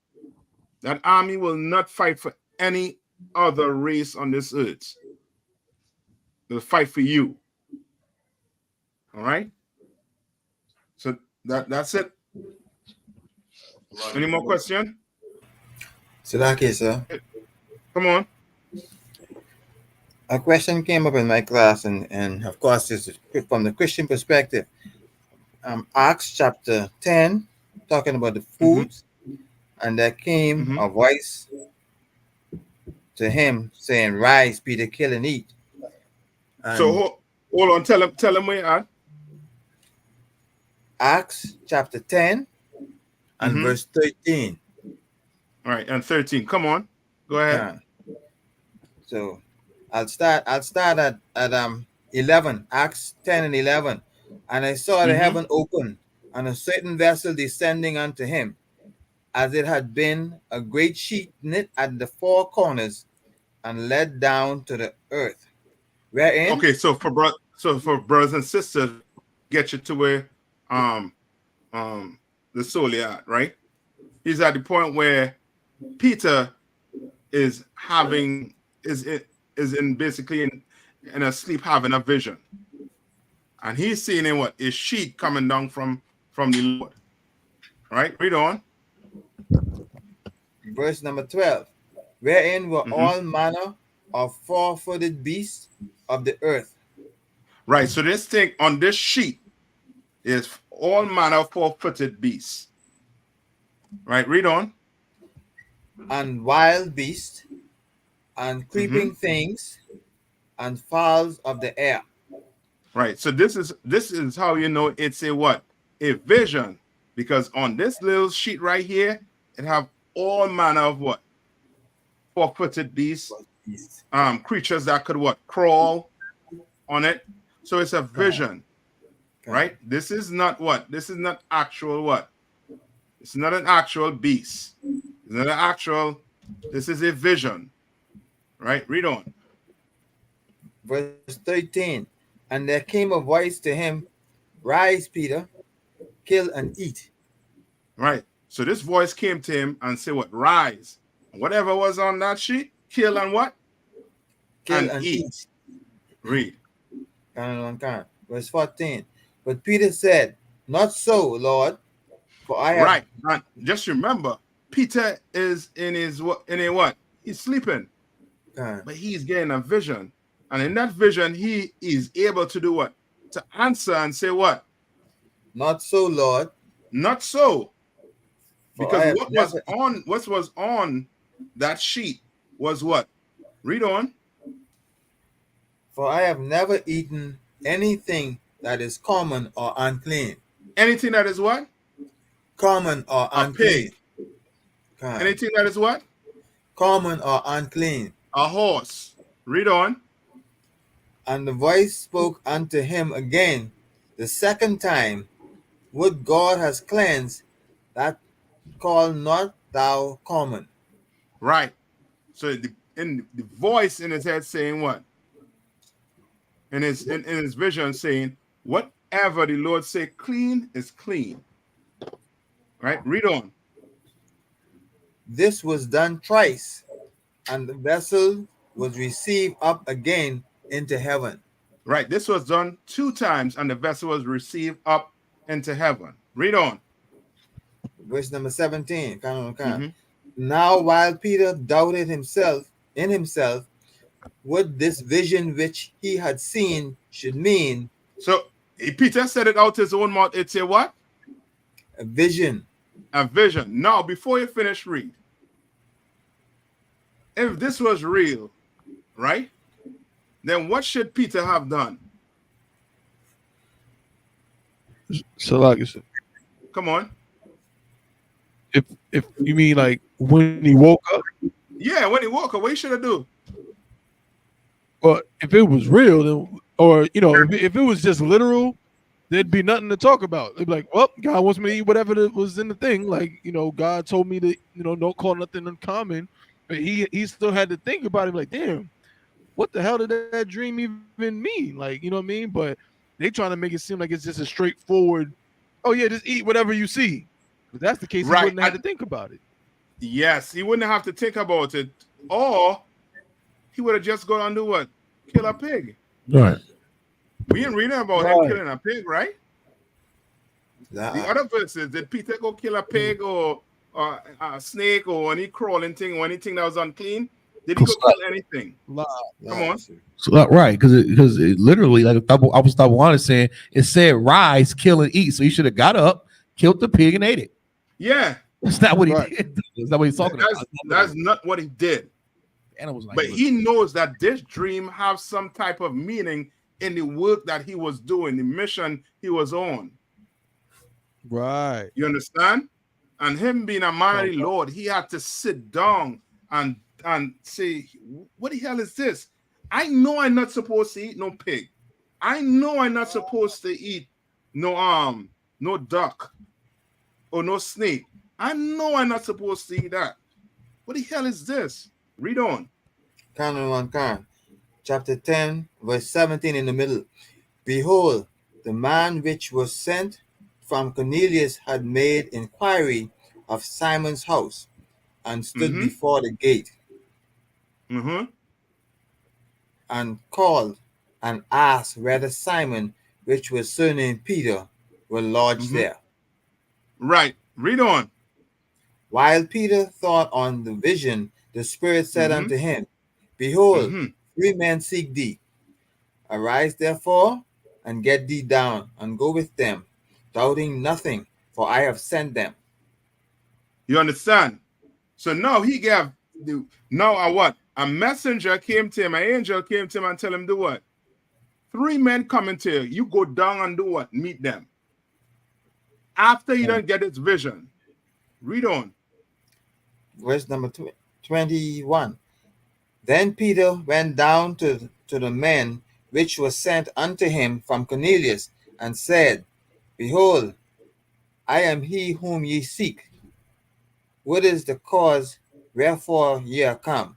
That army will not fight for any other race on this earth. They'll fight for you. All right? So that's it. Any more question? So that case, sir. Come on. A question came up in my class, and of course, it's from the Christian perspective. Acts chapter 10, talking about the foods, and there came a voice to him saying, "Rise, Peter, kill and eat." And so hold on, tell him where you're at. Acts chapter 10 and verse 13. All right, and 13. Come on, go ahead. So I'll start at 11. Acts 10 and 11. And I saw the heaven open, and a certain vessel descending unto him, as it had been a great sheet knit at the four corners, and let down to the earth. Wherein? Okay, so for brothers and sisters, get you to where the soul at, right? He's at the point where Peter is basically in a sleep, having a vision, and he's seeing in what is sheet coming down from the Lord. Right? Read on. Verse number 12. Wherein were all manner of four-footed beasts of the earth. Right. So this thing on this sheet is all manner of four-footed beasts. Right. Read on. And wild beasts, and creeping things, and fowls of the air. Right. So this is how you know it's a what? A vision. Because on this little sheet right here, it have all manner of what? Four-footed beasts, creatures that could what? Crawl on it. So it's a vision. Right? This is not what? This is not actual what? It's not an actual beast. It's not an actual, this is a vision. Right? Read on. Verse 13. And there came a voice to him, "Rise, Peter, kill and eat." Right. So this voice came to him and said, what? Rise. Whatever was on that sheet, kill and what? Kill and eat. Read. Verse 14. But Peter said, "Not so, Lord, for I have..." Right. And just remember, Peter is in a what? He's sleeping. But he's getting a vision. And in that vision, he is able to do what? To answer and say what? "Not so, Lord." Not so. Because what was was on that sheet was what? Read on. "For I have never eaten anything that is common or unclean." Anything that is what? Common or unclean. Anything that is what? Common or unclean. A horse. Read on. And the voice spoke unto him again the second time, "Would God has cleansed, that call not thou common." Right. So the voice in his head saying what? In his vision saying, whatever the Lord say clean is clean. Right? Read on. This was done thrice, and the vessel was received up again into heaven. Right. This was done 2 times, and the vessel was received up into heaven. Read on. Verse number 17. Now while Peter doubted in himself what this vision which he had seen should mean. So Peter said it out his own mouth. It's a what? A vision. A vision. Now, before you finish, read. If this was real, right? Then what should Peter have done? So like you said. Come on. If you mean like when he woke up, Yeah, when he woke up, what he should have do? or if it was real, then, or if it was just literal, there'd be nothing to talk about. They'd be like, well, God wants me to eat whatever was in the thing. Like, God told me to, don't call nothing uncommon. But he still had to think about it. Like, damn, what the hell did that dream even mean? Like, you know what I mean? But they trying to make it seem like it's just a straightforward, oh yeah, just eat whatever you see. If that's the case, he wouldn't have to think about it. Yes, he wouldn't have to think about it. Or he would have just gone and do what? Kill a pig. Right. We ain't reading about him killing a pig, right? The other verses, did Peter go kill a pig or a snake or any crawling thing or anything that was unclean? Did he go kill anything? Come on. So right, because it literally, like I was one saying, it said rise, kill, and eat. So he should have got up, killed the pig, and ate it. Yeah. That's not what he did. That's not what he's talking about. That's not what he did. But he knows that this dream has some type of meaning in the work that he was doing, the mission he was on. Right. You understand? And him being a mighty Lord, he had to sit down and say, what the hell is this? I know I'm not supposed to eat no pig. I know I'm not supposed to eat no duck or no snake. I know I'm not supposed to eat that. What the hell is this? Read on. Canon 1 chapter 10, verse 17 in the middle. Behold, the man which was sent from Cornelius had made inquiry of Simon's house and stood before the gate and called and asked whether Simon, which was surnamed Peter, were lodged there. Right. Read on. While Peter thought on the vision, the Spirit said unto him, Behold, 3 men seek thee. Arise therefore, and get thee down, and go with them, doubting nothing, for I have sent them. You understand? So now he gave what? A messenger came to him, an angel came to him and tell him do what? 3 men coming to you. You go down and do what? Meet them. After you don't get its vision. Read on. Verse number 21. Then Peter went down to the men which were sent unto him from Cornelius, and said, Behold, I am he whom ye seek. What is the cause wherefore ye are come?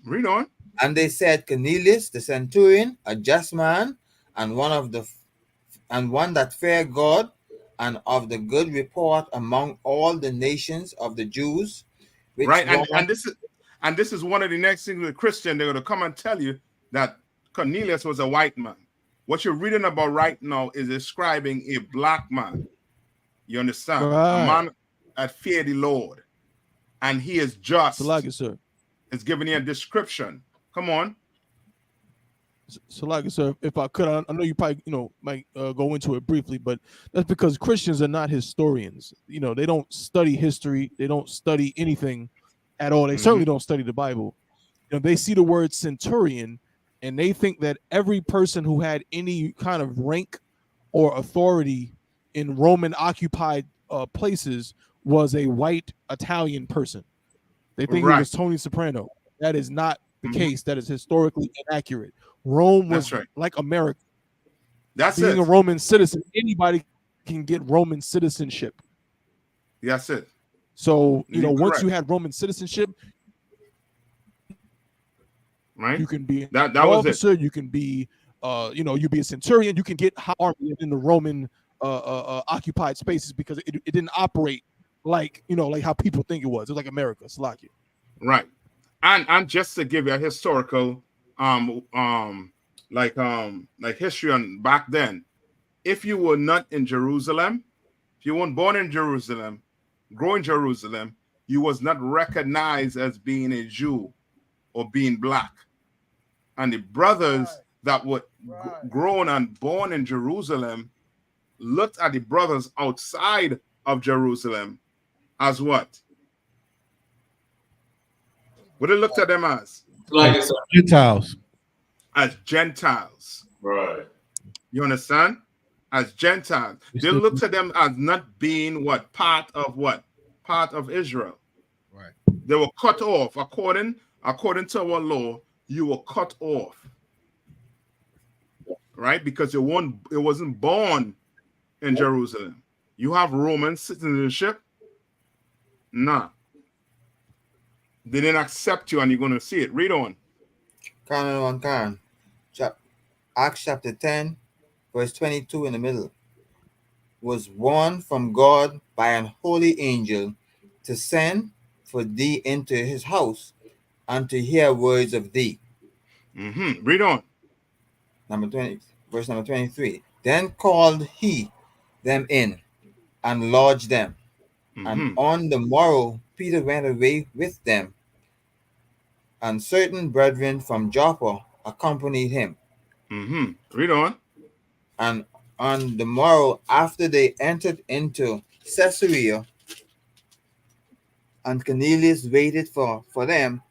Read on. And they said, Cornelius the centurion, a just man, and one that feared God, and of the good report among all the nations of the Jews. Right, and this is one of the next things with Christian. They're going to come and tell you that Cornelius was a white man. What you're reading about right now is describing a black man. You understand? Right. A man that feared the Lord, and he is just. So like it, sir. It's giving you a description. Come on. So like it, sir, if I could, I know you probably might go into it briefly, but that's because Christians are not historians. They don't study history. They don't study anything at all. They certainly don't study the Bible. They see the word centurion, and they think that every person who had any kind of rank or authority in Roman occupied places was a white Italian person. They think it was Tony Soprano. That is not the case. That is historically inaccurate. Rome was like America. That's being a Roman citizen. Anybody can get Roman citizenship. That's it. So once you had Roman citizenship, right, you can be that officer. You can be, you be a centurion. You can get army in the Roman occupied spaces because it didn't operate like like how people think it was. It's like America, Slovakia. Right, and just to give you a historical history on back then, if you were not in Jerusalem, if you weren't born in Jerusalem, grow in Jerusalem, you was not recognized as being a Jew or being black. And the brothers that were grown and born in Jerusalem looked at the brothers outside of Jerusalem as what? What they looked at them as? Gentiles. As Gentiles. Right. You understand? as Gentiles. They looked at them as not being what? Part of Israel. Right. They were cut off according to our law. You were cut off, right? Because it wasn't born in Jerusalem. You have Roman citizenship. Nah. They didn't accept you, and you're going to see it. Read on. Acts chapter 10, verse 22 in the middle. Was warned from God by an holy angel to send for thee into his house and to hear words of thee. Read on. Verse number 23. Then called he them in and lodged them. And on the morrow, Peter went away with them, and certain brethren from Joppa accompanied him. Read on. And on the morrow, after they entered into Caesarea, and Cornelius waited for them,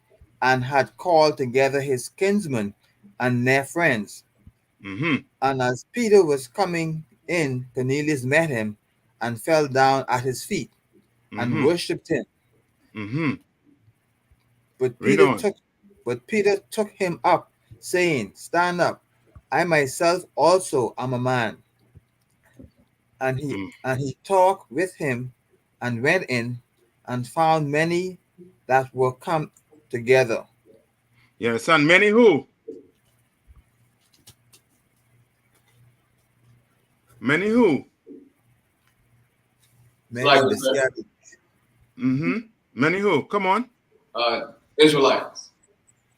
and had called together his kinsmen and their friends. And as Peter was coming in, Cornelius met him and fell down at his feet and worshipped him. But Peter took him up, saying, Stand up, I myself also am a man. And he talked with him and went in and found many that were come together. You understand? Many who? Many who? Many of the scattered. Many who? Come on. Israelites.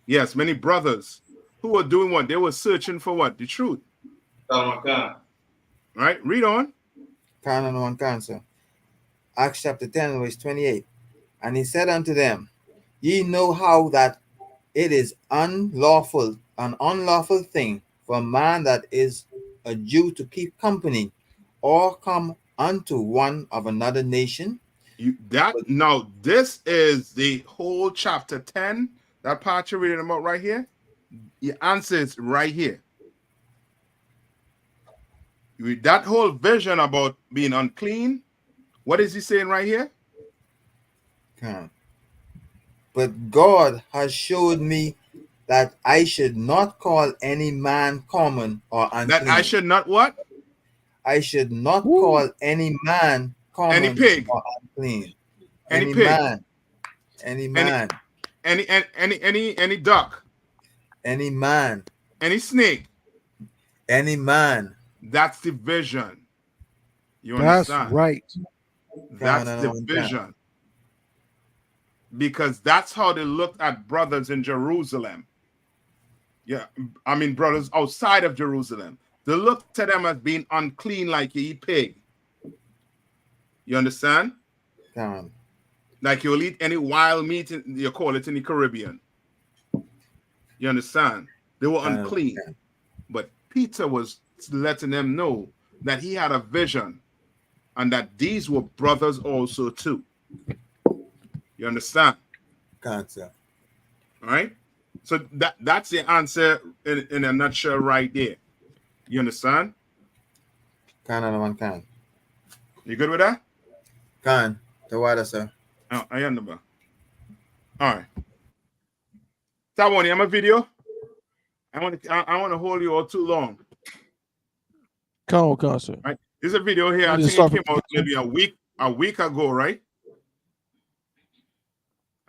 Yes, many brothers who were doing what? They were searching for what? The truth. Right? Read on. Acts chapter 10, verse 28. And he said unto them, Ye know how that it is an unlawful thing for a man that is a Jew to keep company or come unto one of another nation. Now, this is the whole chapter 10, that part you're reading about right here. The answer is right here. With that whole vision about being unclean, what is he saying right here? But God has showed me that I should not call any man common or unclean. That I should not what? I should not call any man common any pig or unclean. Any pig. Any man. Any duck. Any man. Any snake. Any man. That's the vision. You understand? That's right. That's the vision. Because that's how they looked at brothers in Jerusalem. Yeah, I mean brothers outside of Jerusalem. They looked at them as being unclean like you eat pig. You understand? Like you'll eat any wild meat, you call it in the Caribbean. You understand? They were unclean. But Peter was letting them know that he had a vision and that these were brothers also too. You understand? All right? So that's the answer in a nutshell right there. You understand? You good with that? The water, sir. Oh, I understand. All right. That one, I'm a video. I want to hold you all too long. Come on, sir. Right. There's a video here. I think it came out maybe a week ago, right?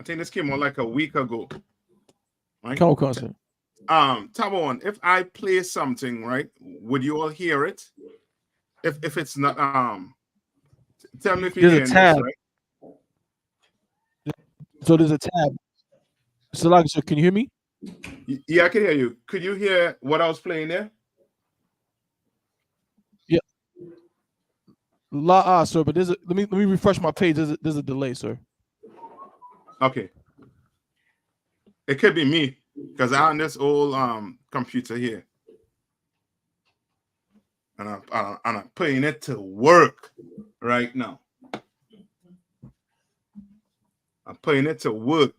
I think this came out like a week ago. Right? Come on, sir. Tabon, if I play something, right, would you all hear it? If it's not tell me if you hear this, right? So there's a tab. So can you hear me? Yeah, I can hear you. Could you hear what I was playing there? Yeah. Sir, but let me refresh my page. There's a delay, sir. Okay. It could be me because I on this old computer here. And I'm putting it to work right now. I'm putting it to work.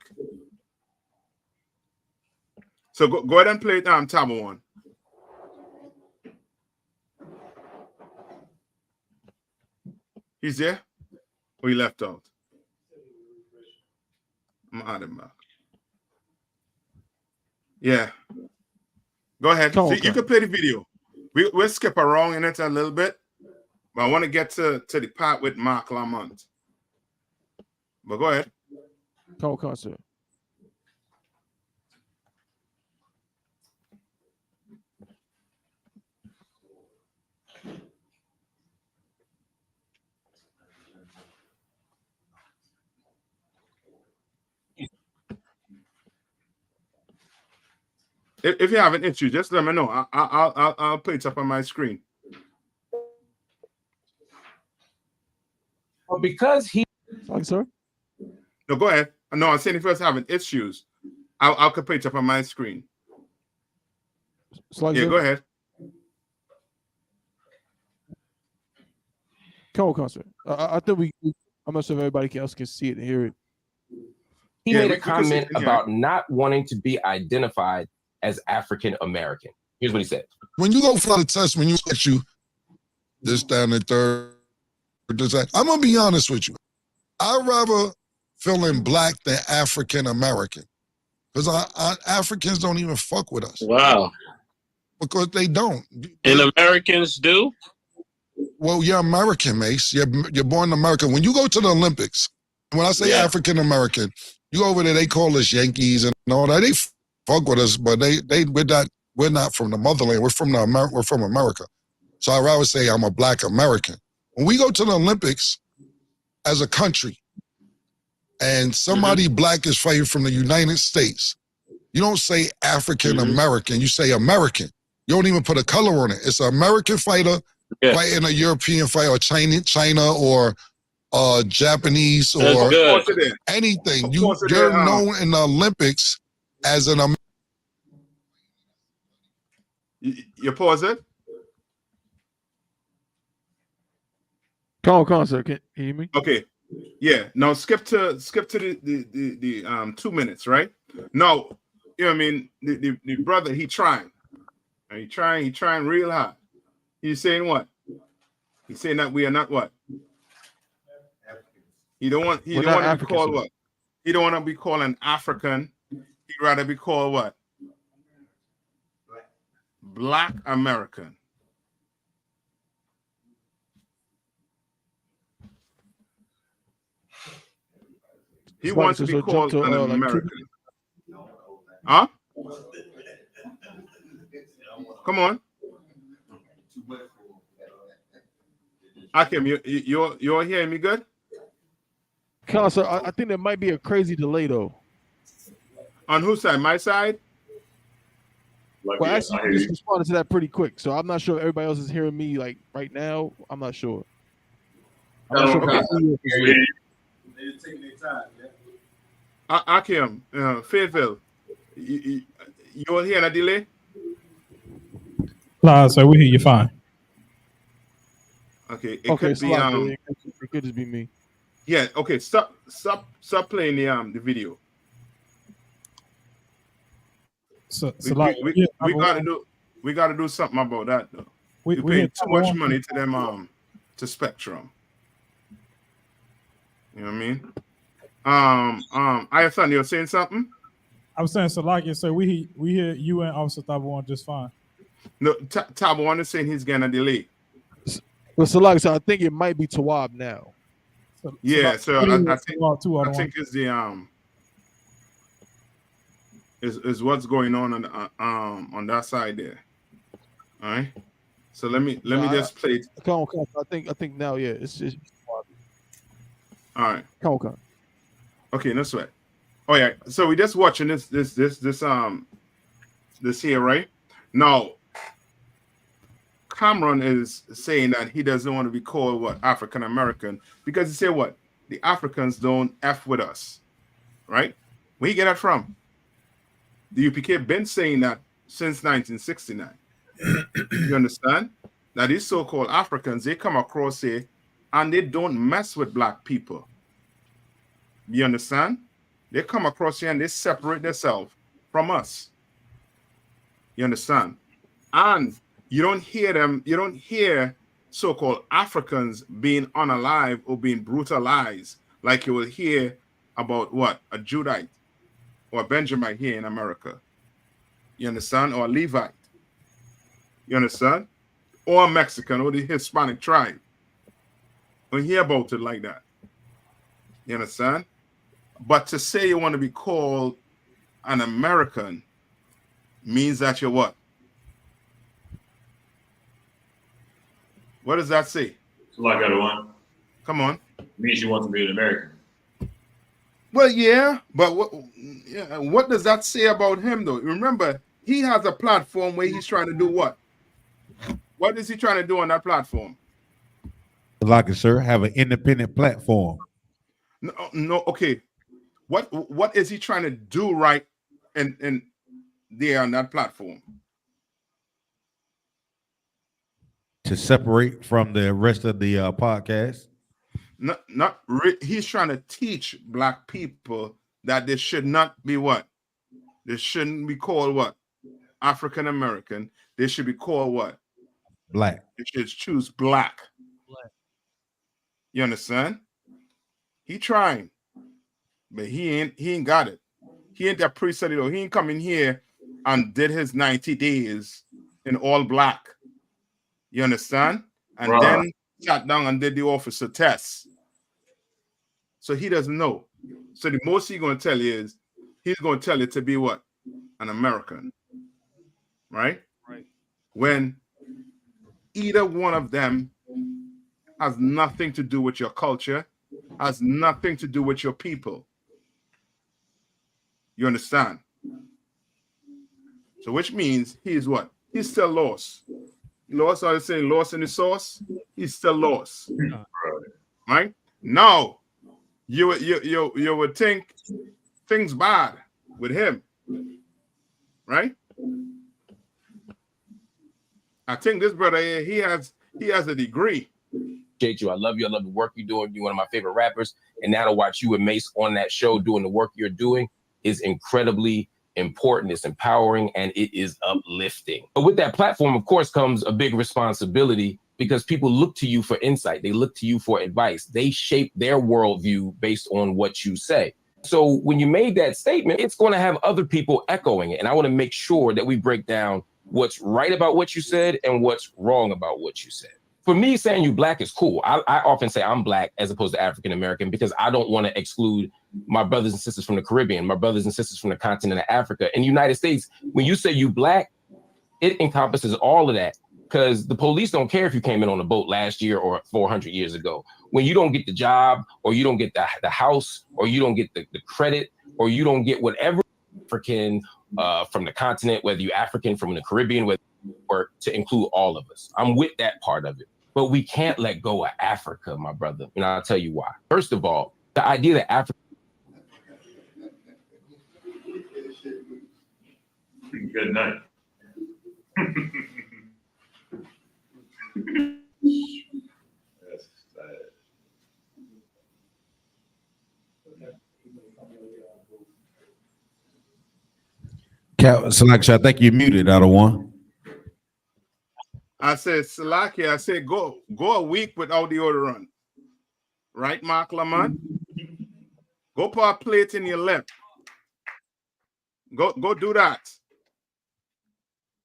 So go ahead and play Tab 1. He's there? Or he left out? I'm add him back. Yeah. Go ahead. Come on, See, you can play the video. We'll skip around in it a little bit. But I want to get to the part with Mark Lamont. But go ahead. Come on, sir. If you have an issue, just let me know. I'll put it up on my screen. Well, because he. Sorry, sir. No, go ahead. No, I'm saying if you're having issues, I'll put it up on my screen. Sorry, yeah, sir. go ahead. Come on, sir. I think I'm not sure if everybody else can see it and hear it. He made a comment about not wanting to be identified as African American. Here's what he said. When you go for the test, when you get you this, down, and third, this, that, I'm going to be honest with you. I'd rather feeling black than African American. Because Africans don't even fuck with us. Wow. Because they don't. And Americans do? Well, you're American, Mace. You're born in America. When you go to the Olympics, when I say African American, you go over there, they call us Yankees and all that. They fuck with us, but we're not from the motherland. We're from America. So I'd rather say I'm a black American. When we go to the Olympics as a country and somebody black is fighting from the United States, you don't say African American, you say American. You don't even put a color on it. It's an American fighter fighting a European fighter, or China or Japanese or anything. You're known in the Olympics as an American. You pause it? Come on, sir. Can you hear me? Okay. Yeah. Now skip to the 2 minutes, right? Now, you know what I mean? The brother, he trying real hard. He's saying what? He's saying that we are not what? He don't want to be called what? He don't want to be called an African. He'd rather be called what? Black American. He wants to be called an American. Huh? Come on. Akim, you're hearing me good? Sir, I think there might be a crazy delay though. On whose side? My side? Well, actually, you just responded to that pretty quick, so I'm not sure if everybody else is hearing me like right now. I'm not sure. Akim, Fayetteville, you will hear a delay? Nah, so we hear you fine. Okay, it could be it could just be me. Yeah, okay, stop playing the video. So we gotta do something about that though. We pay too much money to them to Spectrum. You know what I mean? I understand you're saying something. I was saying, so like you said, we hear you and Officer Tabawan just fine. No, Tabawan is saying he's getting a delay. Well, so like I said, I think it might be Tawab now. Yeah, so I think it's the is what's going on that side there. All right. So let me just play it. Come on. I think now, yeah, it's all right. Come on. Okay, no sweat. Oh yeah. So we just watching this here, right? Now Cameron is saying that he doesn't want to be called what African American because he said what the Africans don't F with us, right? Where you get that from? The UPK been saying that since 1969. You understand? Now these so-called Africans, they come across here and they don't mess with black people. You understand? They come across here and they separate themselves from us. You understand? And you don't hear them, you don't hear so-called Africans being unalive or being brutalized, like you will hear about what? A Judite or a Benjamite here in America. You understand? Or a Levite. You understand? Or a Mexican or the Hispanic tribe. We hear about it like that. You understand? But to say you want to be called an American means that you're what? What does that say? So like other one. Come on. Means you want to be an American. Well, yeah, but what does that say about him, though? Remember, he has a platform where he's trying to do what? What is he trying to do on that platform? Like it, sir, have an independent platform. No, okay. What is he trying to do right and there on that platform? To separate from the rest of the podcast. He's trying to teach black people that they should not be what? They shouldn't be called what? African American. They should be called what? Black. They should choose black. You understand? He trying, but he ain't got it. He ain't that priest though. He ain't coming here and did his 90 days in all black. You understand? And then sat down and did the officer test. So he doesn't know. So the most he's going to tell you is he's going to tell you to be what? An American. Right? Right. When either one of them has nothing to do with your culture, has nothing to do with your people. You understand? So which means he's what? He's still lost. Lost, I was saying lost in the sauce. He's still lost. Right? Now, you would think things bad with him. Right? I think this brother here, he has a degree. Appreciate you. I love you. I love the work you're doing. You're one of my favorite rappers. And now to watch you and Mace on that show doing the work you're doing is incredibly important. It's empowering and it is uplifting. But with that platform, of course, comes a big responsibility because people look to you for insight. They look to you for advice. They shape their worldview based on what you say. So when you made that statement, it's going to have other people echoing it. And I want to make sure that we break down what's right about what you said and what's wrong about what you said. For me, saying you black is cool. I often say I'm black as opposed to African American because I don't want to exclude my brothers and sisters from the Caribbean, my brothers and sisters from the continent of Africa. In the United States, when you say you black, it encompasses all of that because the police don't care if you came in on a boat last year or 400 years ago. When you don't get the job or you don't get the house or you don't get the credit or you don't get whatever African from the continent, whether you're African from the Caribbean, whether or to include all of us. I'm with that part of it. But we can't let go of Africa, my brother. And I'll tell you why. First of all, the idea that Africa. Good night. Selection, I think you muted out of one. I said, Salaki, I said, go a week without deodorant. Right, Mark Lamont? Go put a plate in your lip. Go do that.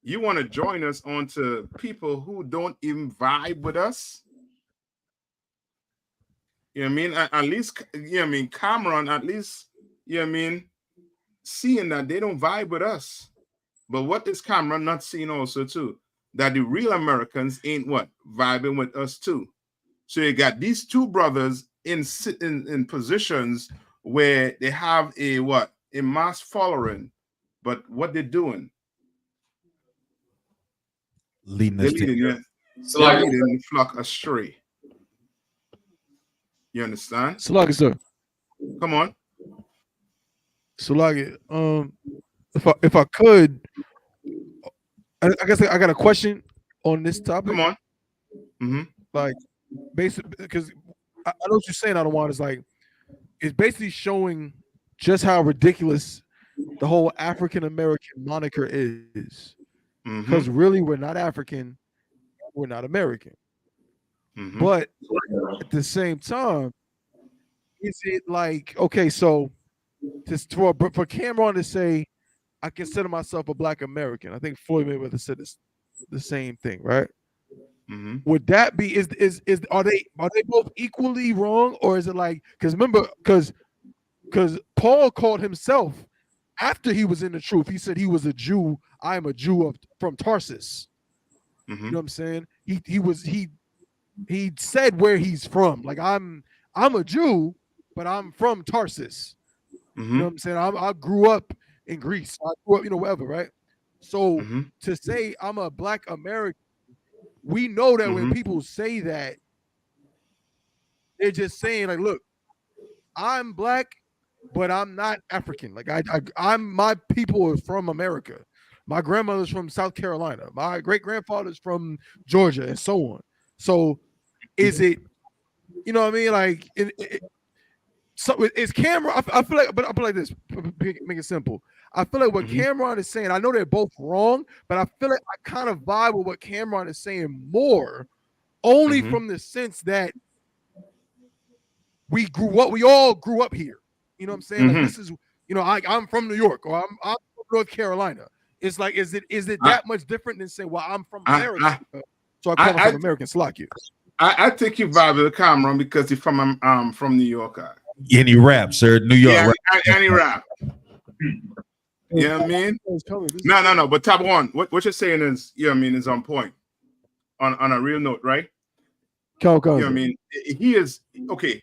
You want to join us onto people who don't even vibe with us? You know what I mean? At least, you know what I mean, Cameron, at least, you know what I mean, seeing that they don't vibe with us. But what is Cameron not seeing also too? That the real Americans ain't what? Vibing with us too. So you got these two brothers in positions where they have a what? A mass following. But what they're doing? Leading They're us leading the flock astray. You understand? Salaki, sir. Come on. Salaki, if I could, I guess I got a question on this topic. Come on. Mm-hmm. Like, basically, because I know what you're saying. I don't want. It's like it's basically showing just how ridiculous the whole African American moniker is. Because really, we're not African, we're not American. But at the same time, is it like, okay, so just for Cameron to say, I consider myself a Black American. I think Floyd Mayweather said the same thing, right? Would that be are they both equally wrong, or is it like, because remember, because Paul called himself after he was in the truth, he said he was a Jew. I am a Jew from Tarsus. You know what I'm saying? He said where he's from. Like, I'm a Jew, but I'm from Tarsus. You know what I'm saying? I grew up in Greece. I grew up, whatever, right? So to say I'm a Black American, we know that when people say that, they're just saying, like, look, I'm Black, but I'm not African. Like, I'm my people are from America. My grandmother's from South Carolina. My great grandfather's from Georgia, and so on. So, is it, you know what I mean? Like, so is Cameron? I feel like, but I feel like this. Make it simple. I feel like what Cameron is saying. I know they're both wrong, but I feel like I kind of vibe with what Cameron is saying more, only from the sense that we all grew up here. You know what I'm saying? Like, this is, I'm from New York, or I'm from North Carolina. It's like, is it that much different than saying, well, I'm from America, so I call myself American? Slack you. I think you vibe with Cameron because he's from New York. And he rap, sir. New York rap. And he rap. You know what I mean? No. But top one, what you're saying is, you know what I mean, is on point. On a real note, right? You know what I mean? He is okay.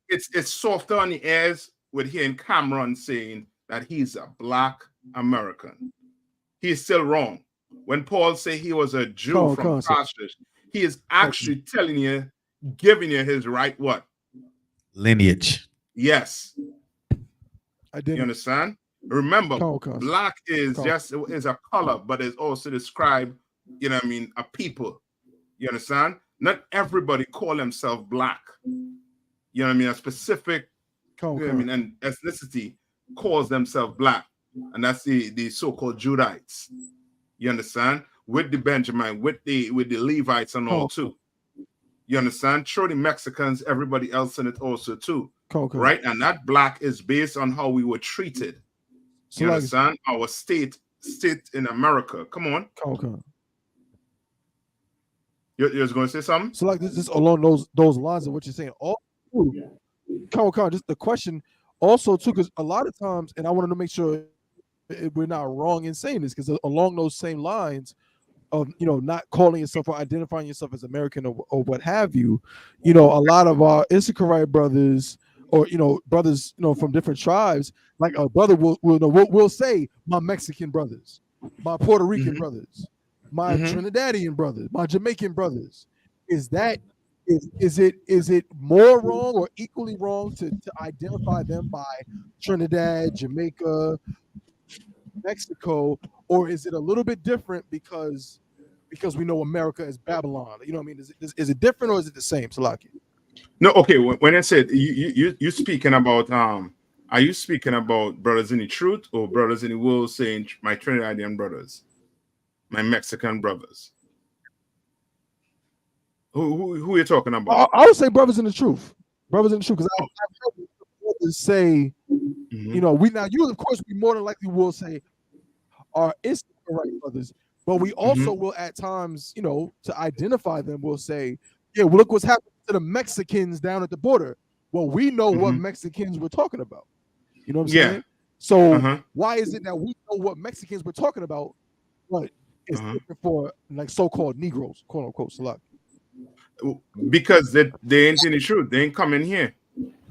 It's softer on the ears with hearing Cameron saying that he's a Black American. He's still wrong. When Paul say he was a Jew from Tarsus, he is actually telling you, giving you his right what? Lineage. Yes. You understand? Remember, Black is a color, but it's also describe, you know what I mean, a people. You understand? Not everybody call themselves Black. You know what I mean? A specific, you know what I mean, and ethnicity calls themselves Black. And that's the so-called Judites. You understand? With the Benjamin, with the Levites and all too. You understand? Sure, the Mexicans, everybody else in it also too. Right? And that Black is based on how we were treated. You understand? Our state in America. Come on. You're just going to say something? So like this along those lines of what you're saying. Just the question also too, because a lot of times, and I wanted to make sure we're not wrong in saying this, because along those same lines of, not calling yourself or identifying yourself as American or what have you, a lot of our Issakarite brothers or brothers from different tribes, like a brother will say my Mexican brothers, my Puerto Rican brothers, my Trinidadian brothers, my Jamaican brothers. Is it more wrong or equally wrong to identify them by Trinidad, Jamaica, Mexico, or is it a little bit different because we know America is Babylon? You know what I mean? Is it different or is it the same, Salaki? No, okay. When I said you speaking about are you speaking about brothers in the truth or brothers in the world, saying my Trinidadian brothers, my Mexican brothers? Who are you talking about? I would say brothers in the truth. Brothers in the truth, because I've heard brothers say, you of course we more than likely will say are Israelite brothers, but we also will at times, to identify them, we'll say, yeah, well, look what's happening to the Mexicans down at the border. Well, we know what Mexicans we're talking about. You know what I'm saying? So why is it that we know what Mexicans we're talking about, but it's different for like so-called Negroes, quote unquote, Salak? Because they ain't in the truth. They ain't coming here.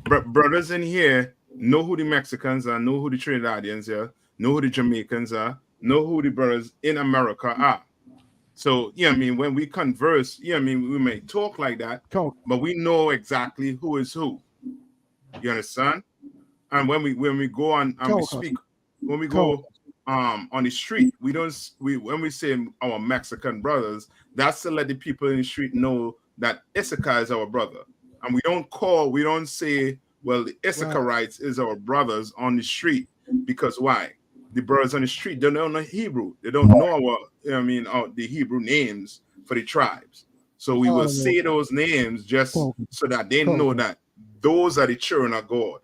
Brothers in here know who the Mexicans are, know who the Trinidadians are, know who the Jamaicans are, know who the brothers in America are. So, I mean, when we converse, I mean, we may talk like that, but we know exactly who is who. You understand? And when we go on and we speak, when we go on the street, when we say our Mexican brothers, that's to let the people in the street know that Issachar is our brother. And we don't say, well, the Issacharites is our brothers on the street, because why? The brothers on the street, they don't know Hebrew. They don't know the Hebrew names for the tribes. So we will say those names just so that they know that those are the children of God.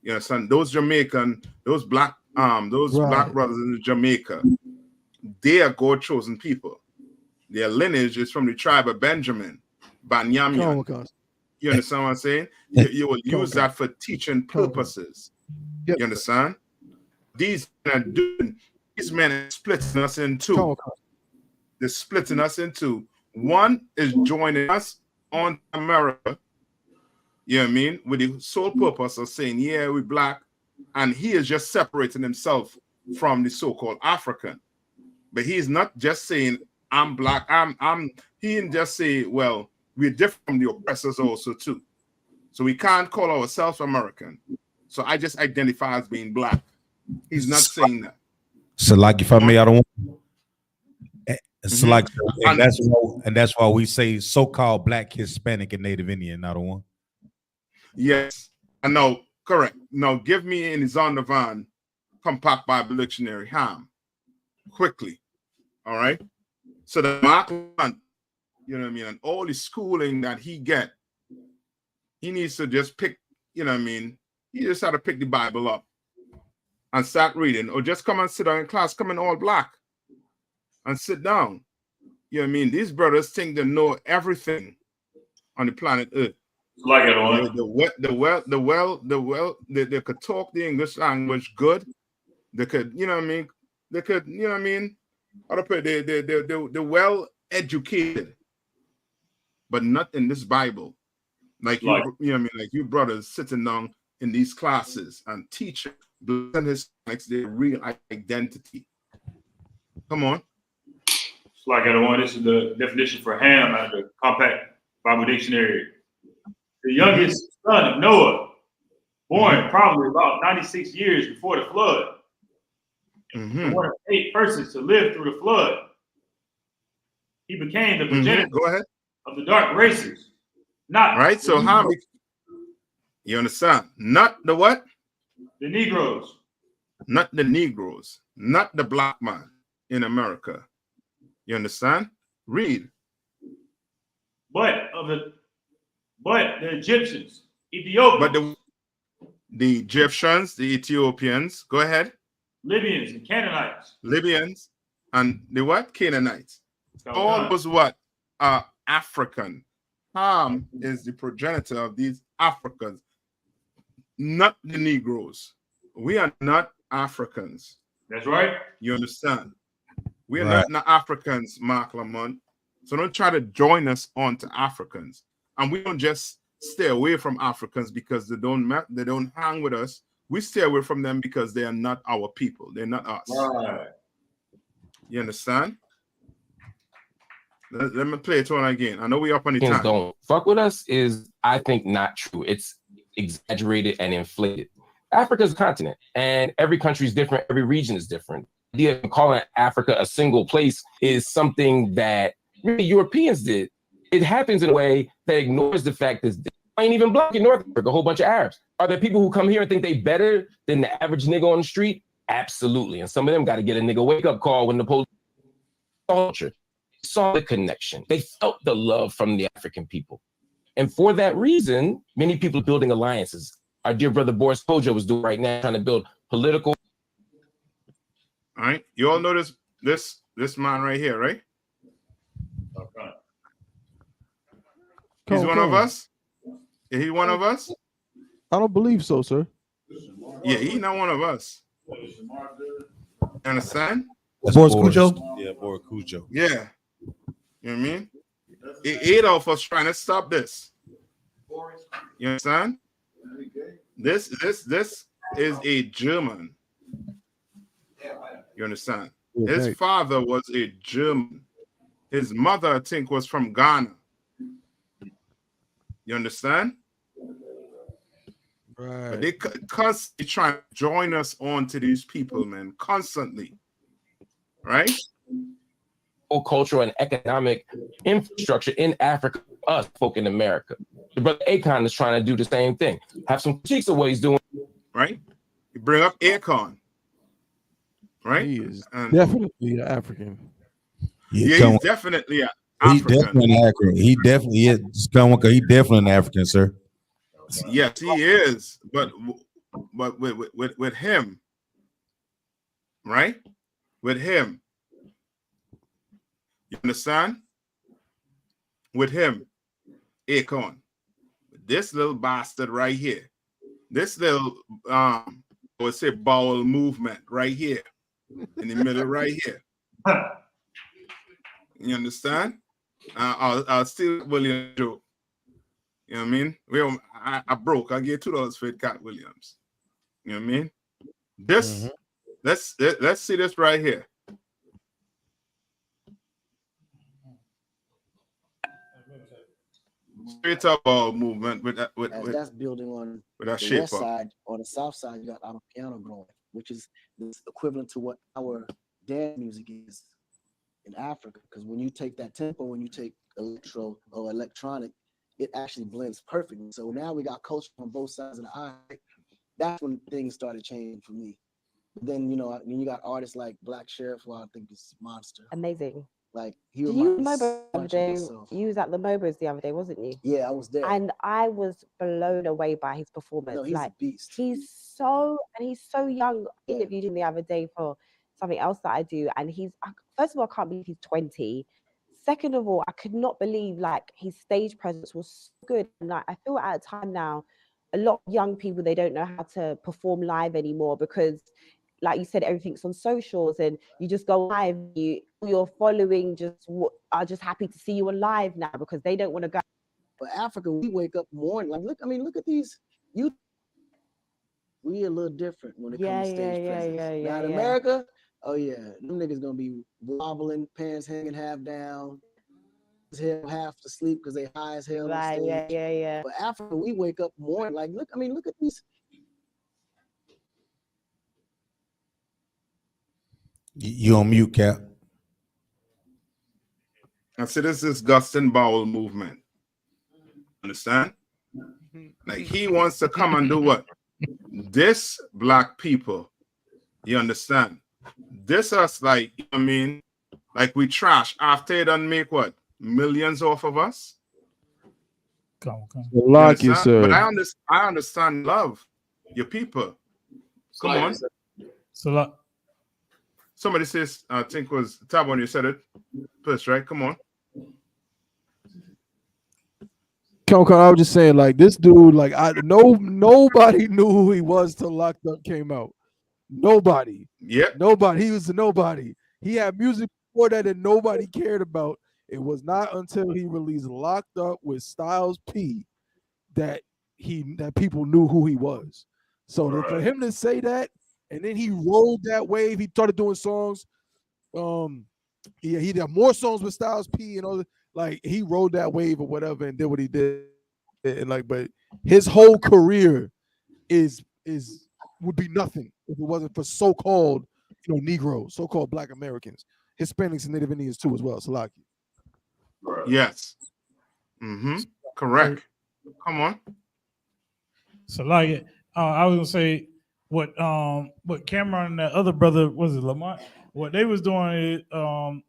You understand? Those Jamaican, those black black brothers in Jamaica, they are God chosen people. Their lineage is from the tribe of Benjamin, Banyamian. You understand what I'm saying? You will use that for teaching purposes. You understand? These men are splitting us in two. They're splitting us in two. One is joining us on America, you know what I mean, with the sole purpose of saying, yeah, we're black, and he is just separating himself from the so-called African. But he's not just saying, I'm black, he didn't just say, well, we're different from the oppressors also too. So we can't call ourselves American. So I just identify as being black. He's not saying that. So, like, if I may, I don't want. So, like, and that's why we say so-called Black, Hispanic, and Native Indian. I don't want. Yes, I know. Correct. Now, give me in Zondervan Compact Bible Dictionary, Ham, quickly. All right. So the Mark, you know what I mean, and all the schooling that he get, he needs to just pick. You know what I mean. He just had to pick the Bible up and start reading, or just come and sit down in class, come in all black and sit down. You know what I mean? These brothers think they know everything on the planet Earth. Like it they could talk the English language good. They could, you know what I mean? They could, you know what I mean? How to put it? They're well educated, but not in this Bible. Like you know what I mean? Like you brothers sitting down in these classes and teaching and Hispanics their real identity. Come on. It's like everyone. This is the definition for ham out of the Compact Bible Dictionary. The youngest son of Noah, born probably about 96 years before the flood. One of 8 persons to live through the flood. He became the progenitor of the dark races. Not right. So how you understand? Not the what? The Negroes. Not the Negroes. Not the black man in America. You understand? Read. But the Egyptians, Ethiopians. But the Egyptians, the Ethiopians, go ahead. Libyans and Canaanites. Libyans and the what? Canaanites. All those what? African. Ham is the progenitor of these Africans, not the Negroes. We are not Africans. That's right. You understand? We are not Africans, Mark Lamont. So don't try to join us onto Africans. And we don't just stay away from Africans because they don't hang with us. We stay away from them because they are not our people. They're not us. Right. You understand? Let me play it on again. I know we up on the time. Don't fuck with us is, I think, not true. It's exaggerated and inflated. Africa's a continent, and every country is different. Every region is different. The idea of calling Africa a single place is something that really Europeans did. It happens in a way that ignores the fact that there ain't even black in North Africa, a whole bunch of Arabs. Are there people who come here and think they better than the average nigga on the street? Absolutely. And some of them got to get a nigga wake-up call when the police culture saw the connection. They felt the love from the African people. And for that reason, many people are building alliances. Our dear brother Boris Kojo was doing right now, trying to build political. All right. You all know this man right here, right? Okay. He's one of us? Is he one of us? I don't believe so, sir. Yeah, he's not one of us. Understand? Boris Cujo? Yeah, Boris Cujo. Yeah. You know what I mean? Adolf was trying to stop this. You understand? This is a German. You understand? His father was a German. His mother, I think, was from Ghana. You understand? Right. But they constantly trying to join us on to these people, man. Constantly. Right? Cultural and economic infrastructure in Africa, us folk in America. The brother Akon is trying to do the same thing. Have some critiques of what he's doing. Right? You bring up Akon. Right? He is definitely an African. Yeah, he's definitely He African. definitely an African. He definitely is. Skywalker, he definitely an African, sir. Yes, he is. But with him, right? With him, you understand? With him, Akon, this little bastard right here, this little I would say bowel movement right here, in the middle, right here. You understand? I'll steal William joke. You know what I mean? Well, I broke. I gave $2 for Cat Williams. You know what I mean? This let's see this right here. Straight up movement with that that's building on with that the shape west up. side. On the south side, you got our piano growing, which is equivalent to what our dance music is in Africa. Because when you take that tempo, when you take electro or electronic, it actually blends perfectly. So now we got culture on both sides of the eye. That's when things started changing for me. But then, you got artists like Black Sheriff, who I think is monster. Amazing. Like he Did reminds you me MOBOs so the other much of day? myself. You was at the MOBOs the other day, wasn't you? Yeah, I was there. And I was blown away by his performance. No, he's like a beast. he's so young. I interviewed him the other day for something else that I do, and first of all, I can't believe he's 20. Second of all, I could not believe like his stage presence was so good. And like I feel at a time now, a lot of young people, they don't know how to perform live anymore because, like you said, everything's on socials and you just go live. You're following are just happy to see you alive now because they don't want to go. But Africa, we wake up morning like look at these youth. We a little different when it comes to stage presence. Now in America, oh yeah, them niggas gonna be wobbling, pants hanging half down, half to sleep because they high as hell on stage. Yeah. But Africa, we wake up morning like look at these. You on mute, Cap. I see this disgusting bowel movement. Understand? Like he wants to come and do what? This black people, you understand? This us like, you know what I mean? Like we trash after they done make what? Millions off of us? Come. Like you, sir. But I understand love your people. Come on. So like, somebody says, I think it was Tabon, you said it first, right? Come on. I was just saying, like this dude, like nobody knew who he was till Locked Up came out. Nobody. Yeah. Nobody. He was a nobody. He had music before that nobody cared about. It was not until he released Locked Up with Styles P that people knew who he was. So for him to say that, and then he rolled that wave, he started doing songs. He did more songs with Styles P and all. Like he rode that wave or whatever and did what he did, and like, but his whole career would be nothing if it wasn't for so-called Negroes, so-called Black Americans, Hispanics, and Native Indians too as well. Salaki. Yes. Correct. Come on. So like I was gonna say what Cameron and that other brother was it Lamont? What they was doing is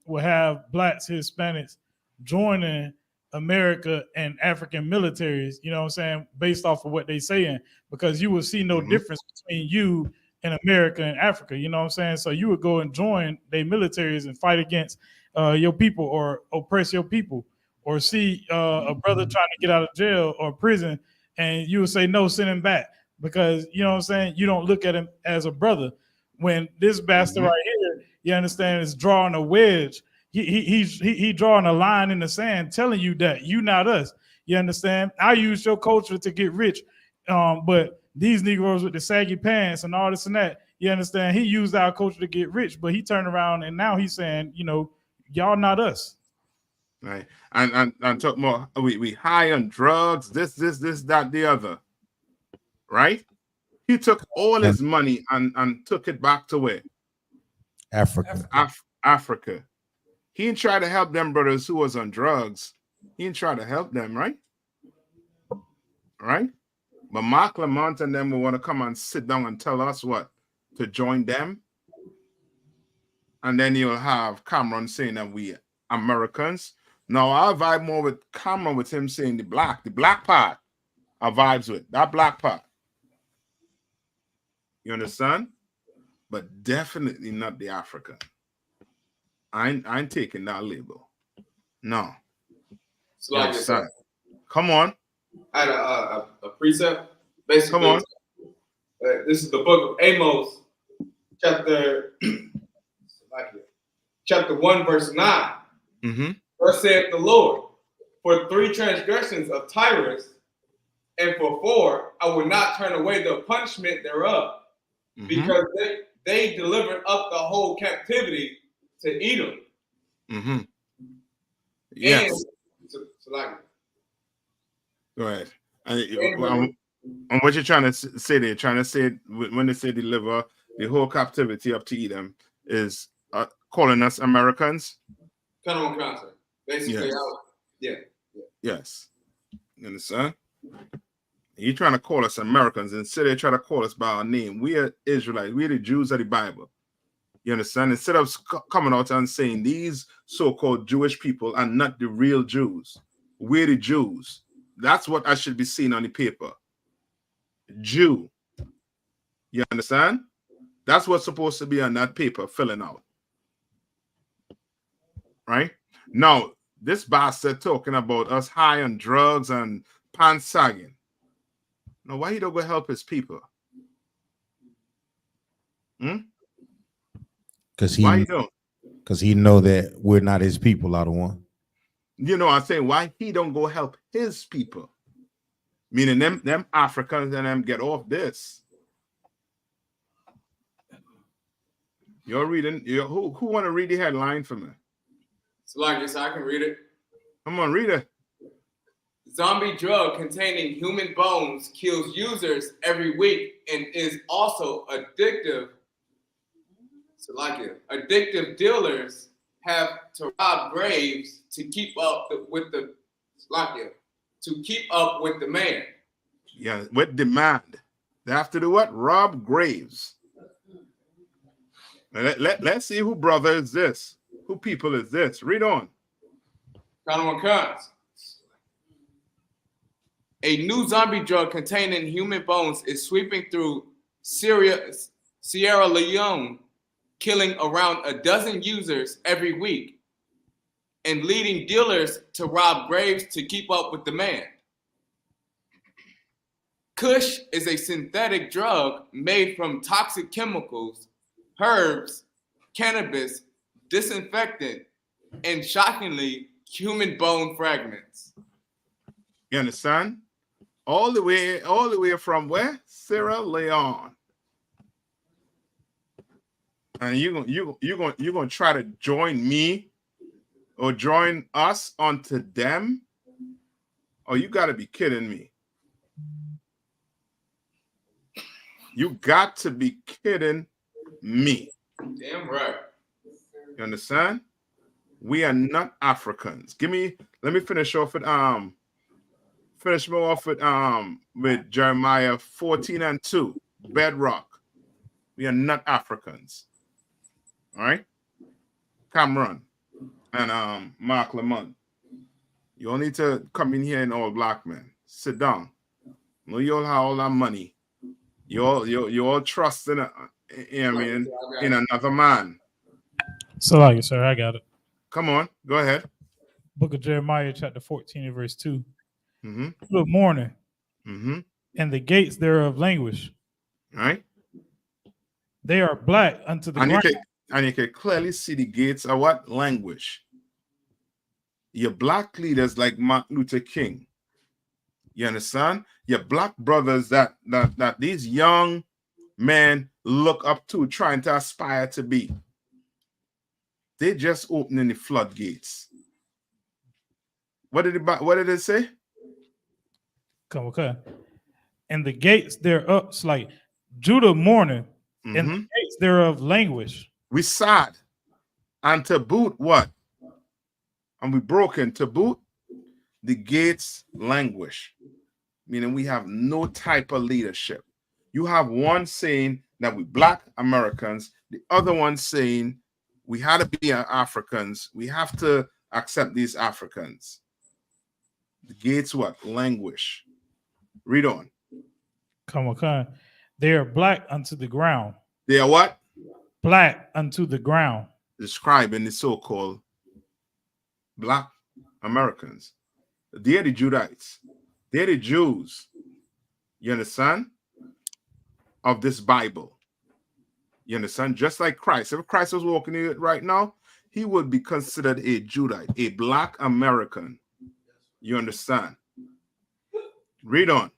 would have blacks, Hispanics joining America and African militaries, you know what I'm saying, based off of what they saying, because you will see no difference between you and America and Africa, you know what I'm saying? So you would go and join their militaries and fight against your people or oppress your people, or see a brother trying to get out of jail or prison, and you would say, no, send him back, because you know what I'm saying, you don't look at him as a brother. When this bastard right here, you understand, is drawing a wedge. He drawing a line in the sand, telling you that you not us. You understand? I use your culture to get rich, but these Negroes with the saggy pants and all this and that. You understand? He used our culture to get rich, but he turned around and now he's saying, y'all not us. Right, and talk more. We high on drugs. This, that, the other. Right? He took all his money and took it back to where? Africa. Africa. He didn't try to help them brothers who was on drugs. He didn't try to help them, right? Right? But Mark Lamont and them will want to come and sit down and tell us what? To join them. And then you'll have Cameron saying that we Americans No, I vibe more with Cameron with him saying the black part. I vibes with that black part. You understand? But definitely not the African. I ain't taking that label. No. It's like it's a, Come on. I had a precept. Basically, Come on. This is the book of Amos, chapter 1, verse 9. Mm-hmm. Thus saith the Lord, for 3 transgressions of Tyrus, and for 4, I will not turn away the punishment thereof, because they delivered up the whole captivity to Edom. Mm-hmm. Yes. And, go ahead. And what you're trying to say there, trying to say when they say deliver the whole captivity up to Edom is calling us Americans? Kind of on concept. Basically, yes. Yes. You understand? You're trying to call us Americans instead they try to call us by our name. We are Israelites. We are the Jews of the Bible. You understand? Instead of coming out and saying these so-called Jewish people are not the real Jews. We're the Jews. That's what I should be seeing on the paper. Jew. You understand? That's what's supposed to be on that paper filling out. Right? Now, this bastard talking about us high on drugs and pants sagging. Now, why he don't go help his people? Because he know that we're not his people, I don't want. You know, I'm saying why he don't go help his people. Meaning them Africans and them get off this. You're reading, who want to read the headline for me? it's like this, I can read it. Come on, read it. Zombie drug containing human bones kills users every week and is also addictive. So like it, addictive dealers have to rob graves to keep up with the man. Yeah, with demand. They have to do what? Rob graves. Let's see who brother is this. Who people is this? Read on. A new zombie drug containing human bones is sweeping through Sierra Leone, killing around a dozen users every week and leading dealers to rob graves to keep up with demand. Kush is a synthetic drug made from toxic chemicals, herbs, cannabis, disinfectant, and shockingly, human bone fragments. You understand? All the way from where? Sierra Leone. And you're gonna try to join me or join us onto them? Oh, you gotta be kidding me. You got to be kidding me. Damn right. You understand? We are not Africans. Let me finish off with Jeremiah 14:2. Bedrock. We are not Africans. All right? Cameron and Mark Lamont. You all need to come in here in all black men. Sit down. No, you all have all that money. You all trust in another man. So like it, sir, I got it. Come on, go ahead. Book of Jeremiah, chapter 14, and verse 2. Mm-hmm. Good morning. Mm-hmm. And the gates thereof languish. Right? They are black unto the ground. You can clearly see the gates are what? Languish. Your black leaders like Martin Luther King. You understand? Your black brothers that these young men look up to, trying to aspire to be. They just opening the floodgates. What did it say? Okay. And the gates thereof, it's like Judah mourning, and the gates thereof languish. We sad. And to boot, what? And we broken. To boot, the gates languish. Meaning we have no type of leadership. You have one saying that we black Americans, the other one saying we had to be Africans. We have to accept these Africans. The gates what? Languish. Read on. Come on. They are black unto the ground. They are what? Black unto the ground. Describing the so-called Black Americans. They're the Judites. They're the Jews. You understand? Of this Bible. You understand? Just like Christ. If Christ was walking here right now, he would be considered a Judite, a Black American. You understand? Read on.